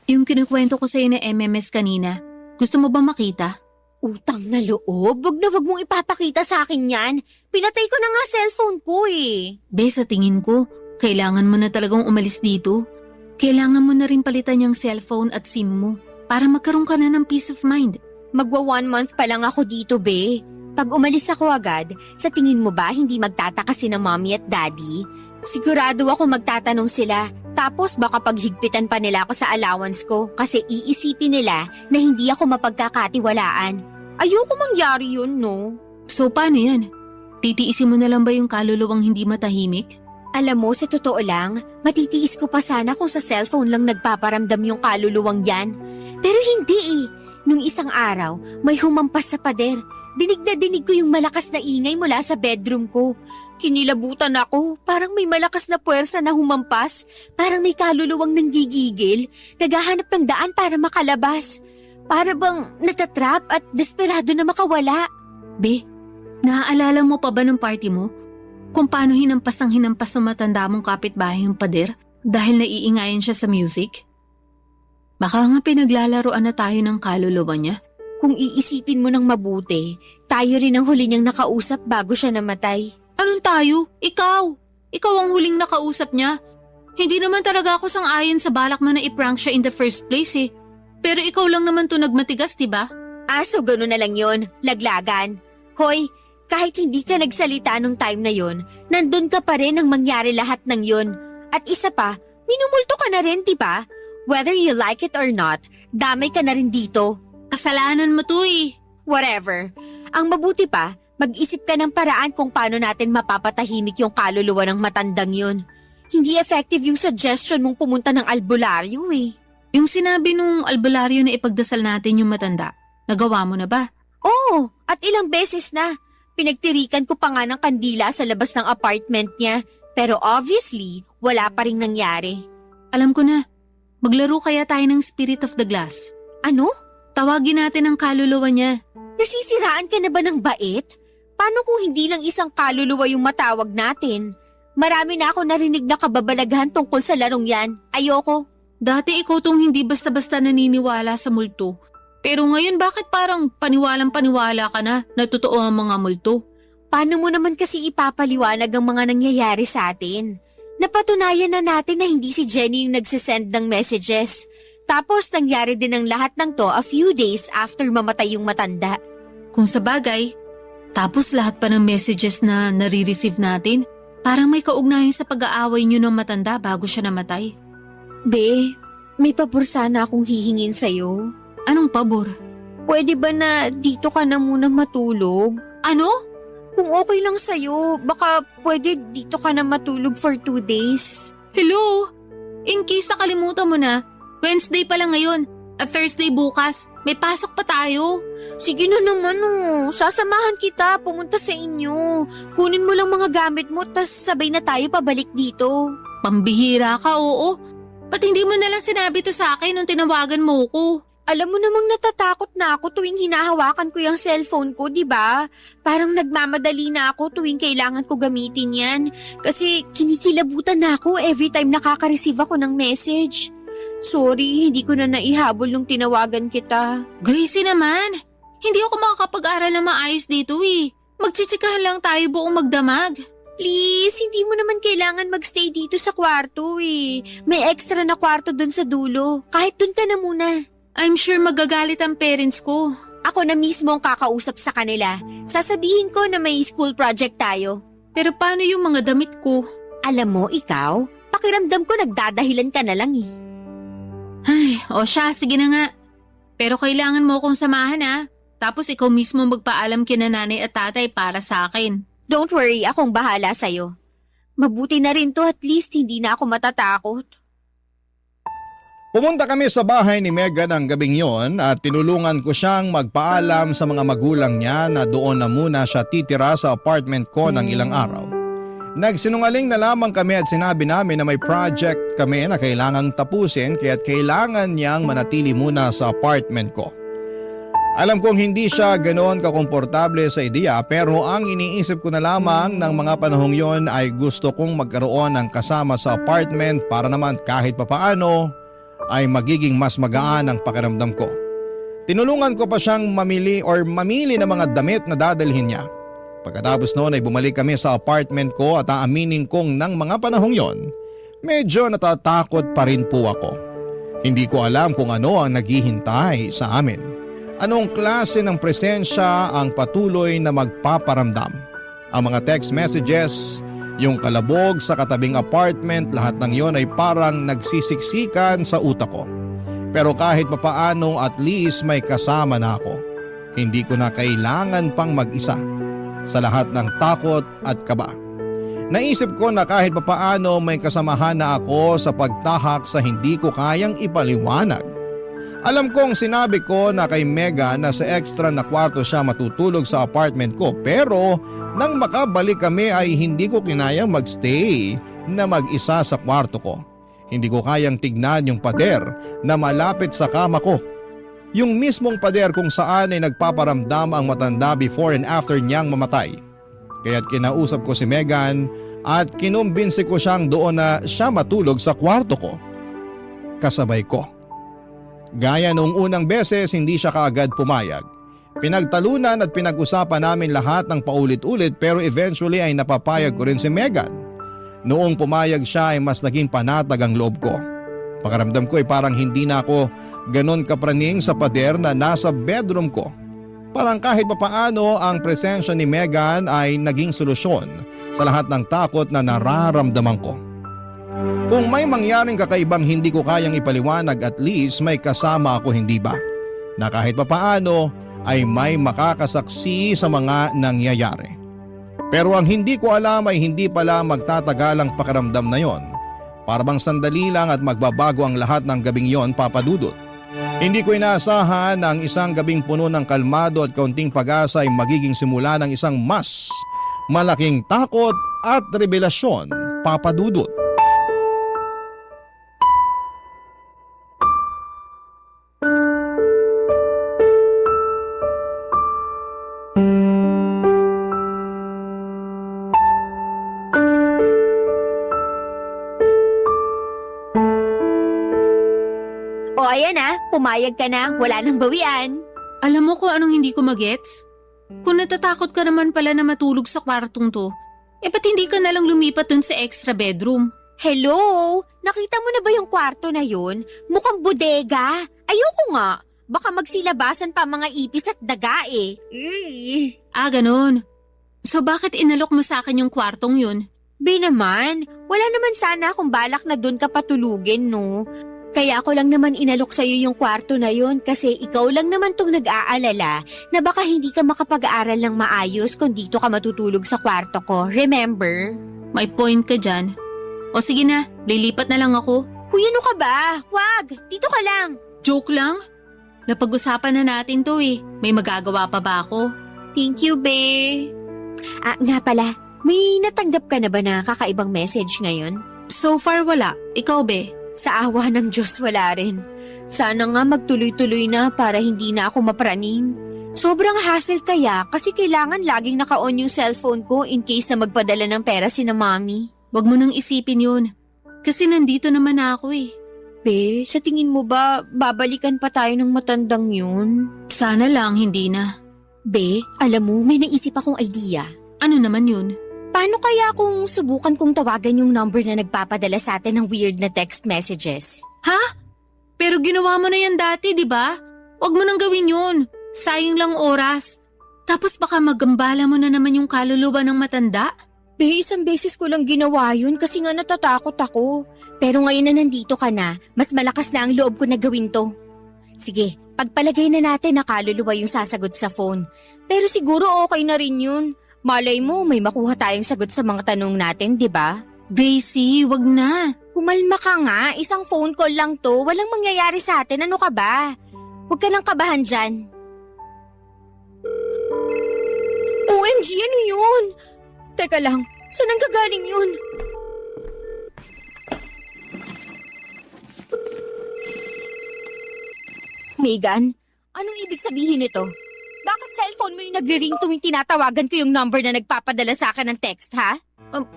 yung kinukwento ko sa'yo na MMS kanina, gusto mo ba makita? Utang na loob. Wag na wag mong ipapakita sa akin yan. Pinatay ko na nga cellphone ko eh. Be, sa tingin ko, kailangan mo na talagang umalis dito. Kailangan mo na rin palitan yung cellphone at SIM mo para magkaroon ka na ng peace of mind. Magwa 1 month pa lang ako dito, be. Pag umalis ako agad, sa tingin mo ba hindi magtataka si na mommy at daddy? Sigurado ako magtatanong sila. Tapos baka paghigpitan pa nila ako sa allowance ko kasi iisipin nila na hindi ako mapagkakatiwalaan. Ayoko mangyari yun, no? So paano yan? Titiisin mo na lang ba yung kaluluwang hindi matahimik? Alam mo, sa totoo lang, matitiis ko pa sana kung sa cellphone lang nagpaparamdam yung kaluluwang yan. Pero hindi eh. Nung isang araw, may humampas sa pader. Dinig na dinig ko yung malakas na ingay mula sa bedroom ko. Kinilabutan ako, parang may malakas na puwersa na humampas. Parang may kaluluwang nanggigigil, naghahanap ng daan para makalabas. Para bang natatrap at desperado na makawala. Be, naaalala mo pa ba ng party mo? Kung paano hinampas ng matanda mong kapitbahay yung pader dahil naiingayan siya sa music? Baka nga pinaglalaroan na tayo ng kaluluwa niya. Kung iisipin mo ng mabuti, tayo rin ang huli niyang nakausap bago siya namatay. Anong tayo? Ikaw! Ikaw ang huling nakausap niya. Hindi naman talaga ako sang-ayon sa balak mo na i-prank siya in the first place eh. Pero ikaw lang naman to nagmatigas, diba? So gano'n na lang yon, laglagan. Hoy, kahit hindi ka nagsalita nung time na yon, nandun ka pa rin nang mangyari lahat ng yon. At isa pa, minumulto ka na rin, diba? Whether you like it or not, damay ka na rin dito. Kasalanan mo to eh. Whatever. Ang mabuti pa, mag-isip ka ng paraan kung paano natin mapapatahimik yung kaluluwa ng matandang yun. Hindi effective yung suggestion mong pumunta ng albularyo eh. Yung sinabi nung albularyo na ipagdasal natin yung matanda, nagawa mo na ba? Oo, at ilang beses na. Pinagtirikan ko pa nga ng kandila sa labas ng apartment niya. Pero obviously, wala pa ring nangyari. Alam ko na. Maglaro kaya tayo ng Spirit of the Glass. Ano? Tawagin natin ang kaluluwa niya. Nasisiraan ka na ba ng bait? Paano kung hindi lang isang kaluluwa yung matawag natin? Marami na ako narinig na kababalaghan tungkol sa larong yan. Ayoko. Dati ikaw tong hindi basta-basta naniniwala sa multo. Pero ngayon bakit parang paniwalang-paniwala ka na totoo ang mga multo? Paano mo naman kasi ipapaliwanag ang mga nangyayari sa atin? Napatunayan na natin na hindi si Jenny yung nagsisend ng messages. Tapos nangyari din ang lahat ng to a few days after mamatay yung matanda. Kung sa bagay, tapos lahat pa ng messages na nare-receive natin, parang may kaugnayan sa pag-aaway niyo ng matanda bago siya namatay. Be, may pabor sana akong hihingin sa'yo. Anong pabor? Pwede ba na dito ka na muna matulog? Ano? Kung okay lang sa'yo, baka pwede dito ka na matulog for 2 days. Hello? In case nakalimutan mo na, Wednesday pa lang ngayon at Thursday bukas. May pasok pa tayo. Sige na naman sasamahan kita pumunta sa inyo. Kunin mo lang mga gamit mo tas sabay na tayo pabalik dito. Pambihira ka, oo. Ba't hindi mo nalang sinabi to sa akin nung tinawagan mo ko? Alam mo namang natatakot na ako tuwing hinahawakan ko yung cellphone ko, di ba? Parang nagmamadali na ako tuwing kailangan ko gamitin yan. Kasi kinikilabutan na ako every time nakaka-receive ako ng message. Sorry, hindi ko na naihabol nung tinawagan kita. Gracie naman, hindi ako makakapag-aral na maayos dito eh. Magchichikahan lang tayo buong magdamag. Please, hindi mo naman kailangan magstay dito sa kwarto eh. May extra na kwarto dun sa dulo. Kahit dun ka na muna. I'm sure magagalit ang parents ko. Ako na mismo ang kakausap sa kanila. Sasabihin ko na may school project tayo. Pero paano yung mga damit ko? Alam mo, ikaw, pakiramdam ko nagdadahilan ka na lang eh. Ay, o siya, sige na nga. Pero kailangan mo akong samahan ah. Tapos ikaw mismo magpaalam kina nanay at tatay para sa akin. Don't worry, akong bahala sa'yo. Mabuti na rin to, at least hindi na ako matatakot. Pumunta kami sa bahay ni Megan ang gabing yon at tinulungan ko siyang magpaalam sa mga magulang niya na doon na muna siya titira sa apartment ko ng ilang araw. Nagsinungaling na lamang kami at sinabi namin na may project kami na kailangang tapusin kaya't kailangan niyang manatili muna sa apartment ko. Alam kong hindi siya ganoon kakomportable sa ideya pero ang iniisip ko na lamang ng mga panahong yon ay gusto kong magkaroon ng kasama sa apartment para naman kahit papaano ay magiging mas magaan ang pakiramdam ko. Tinulungan ko pa siyang mamili ng mga damit na dadalhin niya. Pagkatapos noon ay bumalik kami sa apartment ko at aaminin kong ng mga panahong yon, medyo natatakot pa rin po ako. Hindi ko alam kung ano ang naghihintay sa amin. Anong klase ng presensya ang patuloy na magpaparamdam. Ang mga text messages, yung kalabog sa katabing apartment, lahat ng yon ay parang nagsisiksikan sa utak ko. Pero kahit papaano at least may kasama na ako. Hindi ko na kailangan pang mag-isa sa lahat ng takot at kaba. Naisip ko na kahit papaano may kasamahan na ako sa pagtahak sa hindi ko kayang ipaliwanag. Alam kong sinabi ko na kay Mega na sa extra na kwarto siya matutulog sa apartment ko pero nang makabalik kami ay hindi ko kinayang magstay na mag-isa sa kwarto ko. Hindi ko kayang tignan yung pader na malapit sa kama ko. Yung mismong pader kung saan ay nagpaparamdam ang matanda before and after niyang mamatay. Kaya't kinausap ko si Megan at kinumbinsi ko siyang doon na siya matulog sa kwarto ko. Kasabay ko. Gaya noong unang beses hindi siya kaagad pumayag. Pinagtalunan at pinag-usapan namin lahat ng paulit-ulit pero eventually ay napapayag ko rin si Megan. Noong pumayag siya ay mas naging panatag ang loob ko. Pakiramdam ko ay parang hindi na ako ganon kapraning sa pader na nasa bedroom ko. Parang kahit papaano ang presensya ni Megan ay naging solusyon sa lahat ng takot na nararamdaman ko. Kung may mangyaring kakaibang hindi ko kayang ipaliwanag at least may kasama ako, hindi ba? Na kahit papaano ay may makakasaksi sa mga nangyayari. Pero ang hindi ko alam ay hindi pala magtatagal ang pakiramdam na yon. Para bang sandali lang at magbabago ang lahat ng gabing yon, Papa Dudut. Hindi ko inaasahan na ang isang gabing puno ng kalmado at kaunting pag-asa ay magiging simula ng isang mas malaking takot at revelasyon, Papa Dudut. O ayan na, pumayag ka na, wala nang bawian. Alam mo kung anong hindi ko magets? Kung natatakot ka naman pala na matulog sa kwartong to, ba't hindi ka nalang lumipat dun sa extra bedroom? Hello? Nakita mo na ba yung kwarto na yun? Mukhang bodega. Ayoko nga. Baka magsilabasan pa mga ipis at daga eh. Ah, ganun. So bakit inalok mo sa akin yung kwartong yun? Naman, wala naman sana akong balak na doon ka patulugin, no? Kaya ako lang naman inalok sa'yo yung kwarto na yun kasi ikaw lang naman tong nag-aalala na baka hindi ka makapag-aaral ng maayos kung dito ka matutulog sa kwarto ko. Remember? May point ka dyan. O sige na, lilipat na lang ako. Huy, ano ka ba? Wag! Dito ka lang! Joke lang? Napag-usapan na natin to eh. May magagawa pa ba ako? Thank you, be. Nga pala, may natanggap ka na ba na kakaibang message ngayon? So far wala. Ikaw be? Sa awa ng Diyos wala rin. Sana nga magtuloy-tuloy na para hindi na ako mapraning. Sobrang hassle kaya kasi kailangan laging naka-on yung cellphone ko in case na magpadala ng pera si na mami. Wag mo nang isipin yun. Kasi nandito naman ako eh. Be, sa tingin mo ba babalikan pa tayo ng matandang yun? Sana lang hindi na. Be, alam mo, may naisip akong idea. Ano naman yun? Paano kaya kung subukan kong tawagan yung number na nagpapadala sa atin ng weird na text messages? Ha? Pero ginawa mo na yan dati, di ba? Huwag mo nang gawin yun. Sayang lang oras. Tapos baka magambala mo na naman yung kaluluwa ng matanda. Be, isang beses ko lang ginawa yun kasi nga natatakot ako. Pero ngayon na nandito ka na, mas malakas na ang loob ko na gawin to. Sige, pagpalagay na natin na kaluluwa yung sasagot sa phone. Pero siguro okay na rin yun. Malay mo, may makuha tayong sagot sa mga tanong natin, di ba? Gracie, wag na. Kumalma ka nga, isang phone call lang to. Walang mangyayari sa atin, ano ka ba? Huwag ka nang kabahan dyan. OMG, ano yun? Teka lang, saan ang gagaling yun? Megan, anong ibig sabihin nito? Bakit cellphone mo yung nagre-ring tuwing tinatawagan ko yung number na nagpapadala sa akin ng text, ha?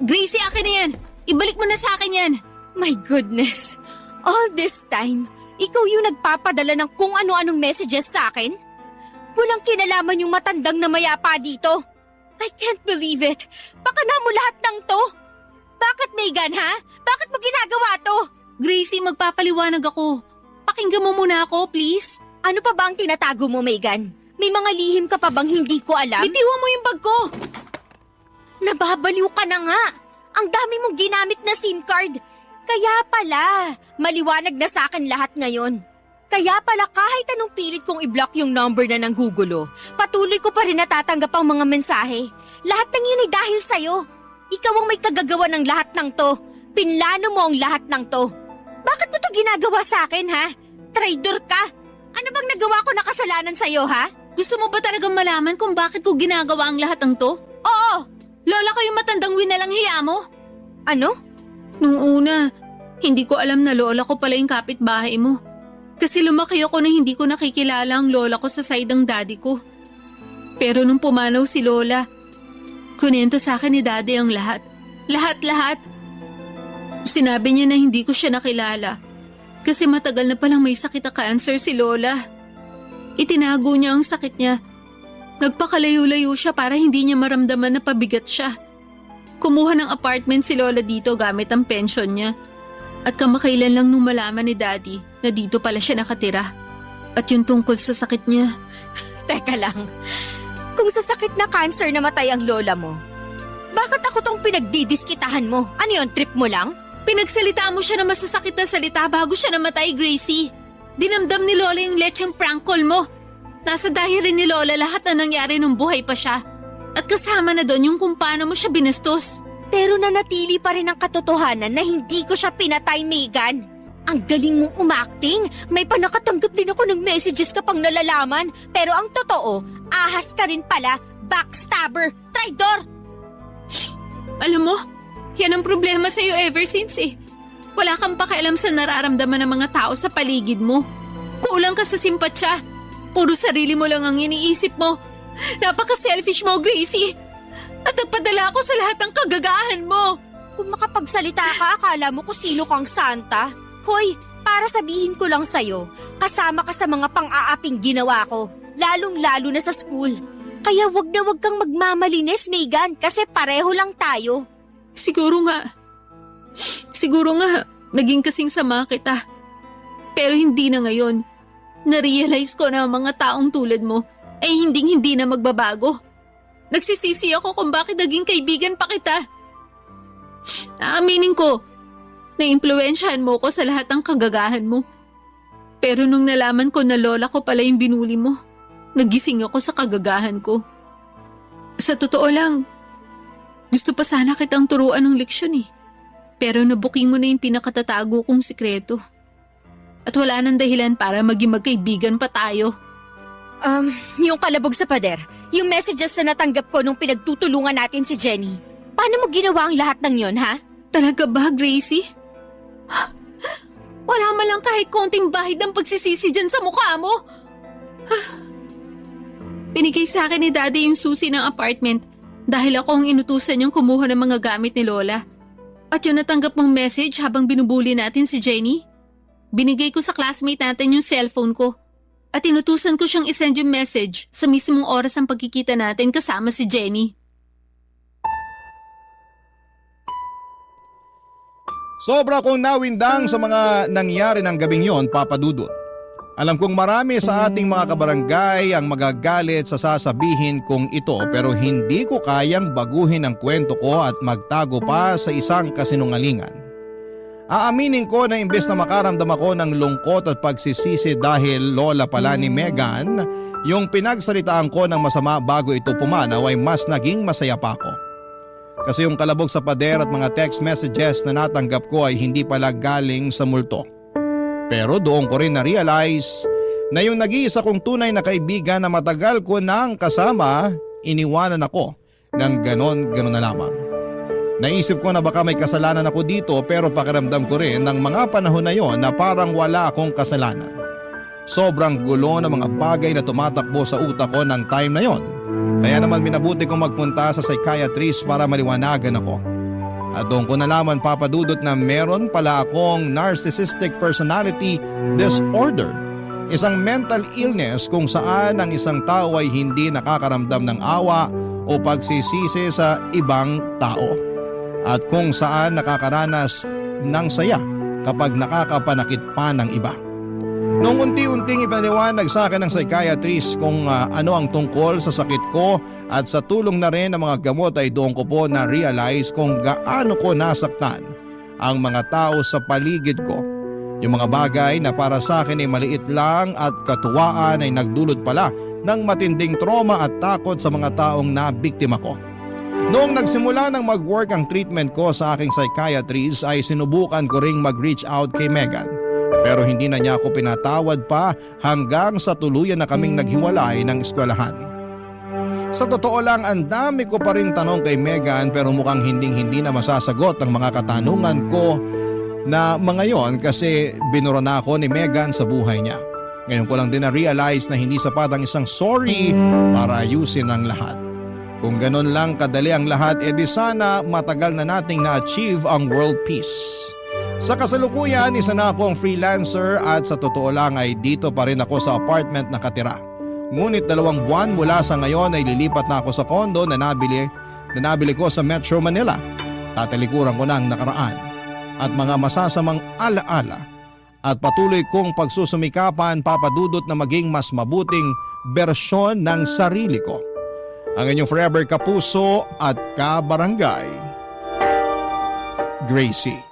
Gracie, akin na yan. Ibalik mo na sa akin yan. My goodness, all this time, ikaw yung nagpapadala ng kung ano-anong messages sa akin? Walang kinalaman yung matandang na mayapa dito. I can't believe it. Baka na mo lahat ng to. Bakit, Megan, ha? Bakit mo ginagawa to? Gracie, magpapaliwanag ako. Pakinggan mo muna ako, please. Ano pa ba ang tinatago mo, Megan? May mga lihim ka pa bang hindi ko alam? Bitiwan mo yung bag ko. Nababaliw ka na nga. Ang dami mong ginamit na SIM card. Kaya pala, maliwanag na sa akin lahat ngayon. Kaya pala kahit anong pilit kong i-block yung number na ng Google, patuloy ko pa rin natatanggap ang mga mensahe. Lahat ng yun ay dahil sa'yo. Ikaw ang may kagagawa ng lahat ng to. Pinlano mo ang lahat ng to. Bakit mo to ginagawa sa akin, ha? Traitor ka! Ano bang nagawa ko na kasalanan sa'yo, ha? Gusto mo ba talagang malaman kung bakit ko ginagawa ang lahat ng to? Oo! Lola ko yung matandang winalang hiya mo. Ano? Nung una, hindi ko alam na lola ko pala yung kapitbahay mo. Kasi lumaki ako na hindi ko nakikilala ang lola ko sa side ng daddy ko. Pero nung pumanaw si lola, kunento sa akin ni daddy ang lahat. Lahat-lahat. Sinabi niya na hindi ko siya nakilala. Kasi matagal na palang may sakit na cancer si lola. Itinago niya ang sakit niya. Nagpakalayo-layo siya para hindi niya maramdaman na pabigat siya. Kumuha ng apartment si lola dito gamit ang pension niya. At kamakailan lang nung malaman ni daddy na dito pala siya nakatira. At yung tungkol sa sakit niya. Teka lang. Kung sa sakit na cancer namatay ang lola mo, bakit ako tong pinagdidiskitahan mo? Ano yun, trip mo lang? Pinagsalita mo siya ng masasakit na salita bago siya namatay, Gracie. Dinamdam ni lola yung lecheng prank call mo. Nasa diary ni lola lahat na nangyari nung buhay pa siya. At kasama na doon yung kung paano mo siya binastos. Pero nanatili pa rin ang katotohanan na hindi ko siya pinatay, Megan. Ang galing mong umacting. May panakatanggap din ako ng messages kapag nalalaman. Pero ang totoo, ahas ka rin pala, backstabber, traidor. Alam mo, yan ang problema sa'yo ever since eh. Wala kang pakialam sa nararamdaman ng mga tao sa paligid mo. Kulang ka sa simpatsya. Puro sarili mo lang ang iniisip mo. Napaka-selfish mo, Gracie. At nagpadala ako sa lahat ng kagagahan mo. Kung makapagsalita ka, akala mo kung sino kang santa. Hoy, para sabihin ko lang sa'yo, kasama ka sa mga pang-aaping ginawa ko. Lalong-lalo na sa school. Kaya wag na wag kang magmamalinis, Megan, kasi pareho lang tayo. Siguro nga, naging kasing sama kita. Pero hindi na ngayon. Na-realize ko na ang mga taong tulad mo ay hindi na magbabago. Nagsisisi ako kung bakit naging kaibigan pa kita. Aaminin ko, naimpluwensyahan mo ko sa lahat ng kagagahan mo. Pero nung nalaman ko na lola ko pala yung binuli mo, nagising ako sa kagagahan ko. Sa totoo lang, gusto pa sana kitang turuan ng leksyon eh. Pero nabuking mo na yung pinakatatago kong sikreto. At wala nang dahilan para maging magkaibigan pa tayo. Yung kalabog sa pader, yung messages na natanggap ko nung pinagtutulungan natin si Jenny. Paano mo ginawa ang lahat ng yon, ha? Talaga ba, Gracie? Wala man lang kahit konting bahid ng pagsisisi dyan sa mukha mo. Binigay sa akin ni Daddy yung susi ng apartment dahil ako ang inutusan niyang kumuha ng mga gamit ni Lola. At yung natanggap mong message habang binubuli natin si Jenny, binigay ko sa classmate natin yung cellphone ko. At inutusan ko siyang isend yung message sa mismong oras ng pagkikita natin kasama si Jenny. Sobra kong nawindang sa mga nangyari ng gabing yon, Papa Dudut. Alam kong marami sa ating mga kabarangay ang magagalit sa sasabihin kong ito pero hindi ko kayang baguhin ang kwento ko at magtago pa sa isang kasinungalingan. Aaminin ko na imbes na makaramdam ako ng lungkot at pagsisisi dahil lola pala ni Megan, yung pinagsalitaan ko ng masama bago ito pumanaw ay mas naging masaya pa ako. Kasi yung kalabog sa pader at mga text messages na natanggap ko ay hindi pala galing sa multo. Pero doon ko rin na-realize na yung nag-iisa kong tunay na kaibigan na matagal ko nang kasama, iniwanan ako ng ganon na lamang. Naisip ko na baka may kasalanan ako dito pero pakiramdam ko rin ng mga panahon na yon na parang wala akong kasalanan. Sobrang gulo ng mga bagay na tumatakbo sa utak ko ng time na yon. Kaya naman minabuti kong magpunta sa psychiatrist para maliwanagan ako. At doon ko nalaman, Papa Dudut, na meron pala akong narcissistic personality disorder. Isang mental illness kung saan ang isang tao ay hindi nakakaramdam ng awa o pagsisisi sa ibang tao. At kung saan nakakaranas ng saya kapag nakakapanakit pa ng iba. Nung unti-unting ipaniwanag sa akin ng psychiatrist kung ano ang tungkol sa sakit ko at sa tulong na rin ng mga gamot ay doon ko po na-realize kung gaano ko nasaktan ang mga tao sa paligid ko. Yung mga bagay na para sa akin ay maliit lang at katuwaan ay nagdulot pala ng matinding trauma at takot sa mga taong nabiktima ko. Noong nagsimula ng mag-work ang treatment ko sa aking psychiatrist ay sinubukan ko ring mag-reach out kay Megan. Pero hindi na niya ako pinatawad pa hanggang sa tuluyan na kaming naghiwalay ng eskwelahan. Sa totoo lang, ang dami ko pa rin tanong kay Megan pero mukhang hindi na masasagot ang mga katanungan ko na mga yon kasi binura na ako ni Megan sa buhay niya. Ngayon ko lang din na-realize na hindi sapat ang isang sorry para ayusin ang lahat. Kung ganon lang kadali ang lahat, edi sana matagal na nating na-achieve ang world peace. Sa kasalukuyan, isa na akong freelancer at sa totoo lang ay dito pa rin ako sa apartment nakatira. Ngunit 2 buwan mula sa ngayon ay lilipat na ako sa condo na nabili ko sa Metro Manila. Tatalikuran ko na ang nakaraan at mga masasamang alaala at patuloy kong pagsusumikapan, Papa Dudut, na maging mas mabuting bersyon ng sarili ko. Ang inyong forever kapuso at kabarangay, Gracie.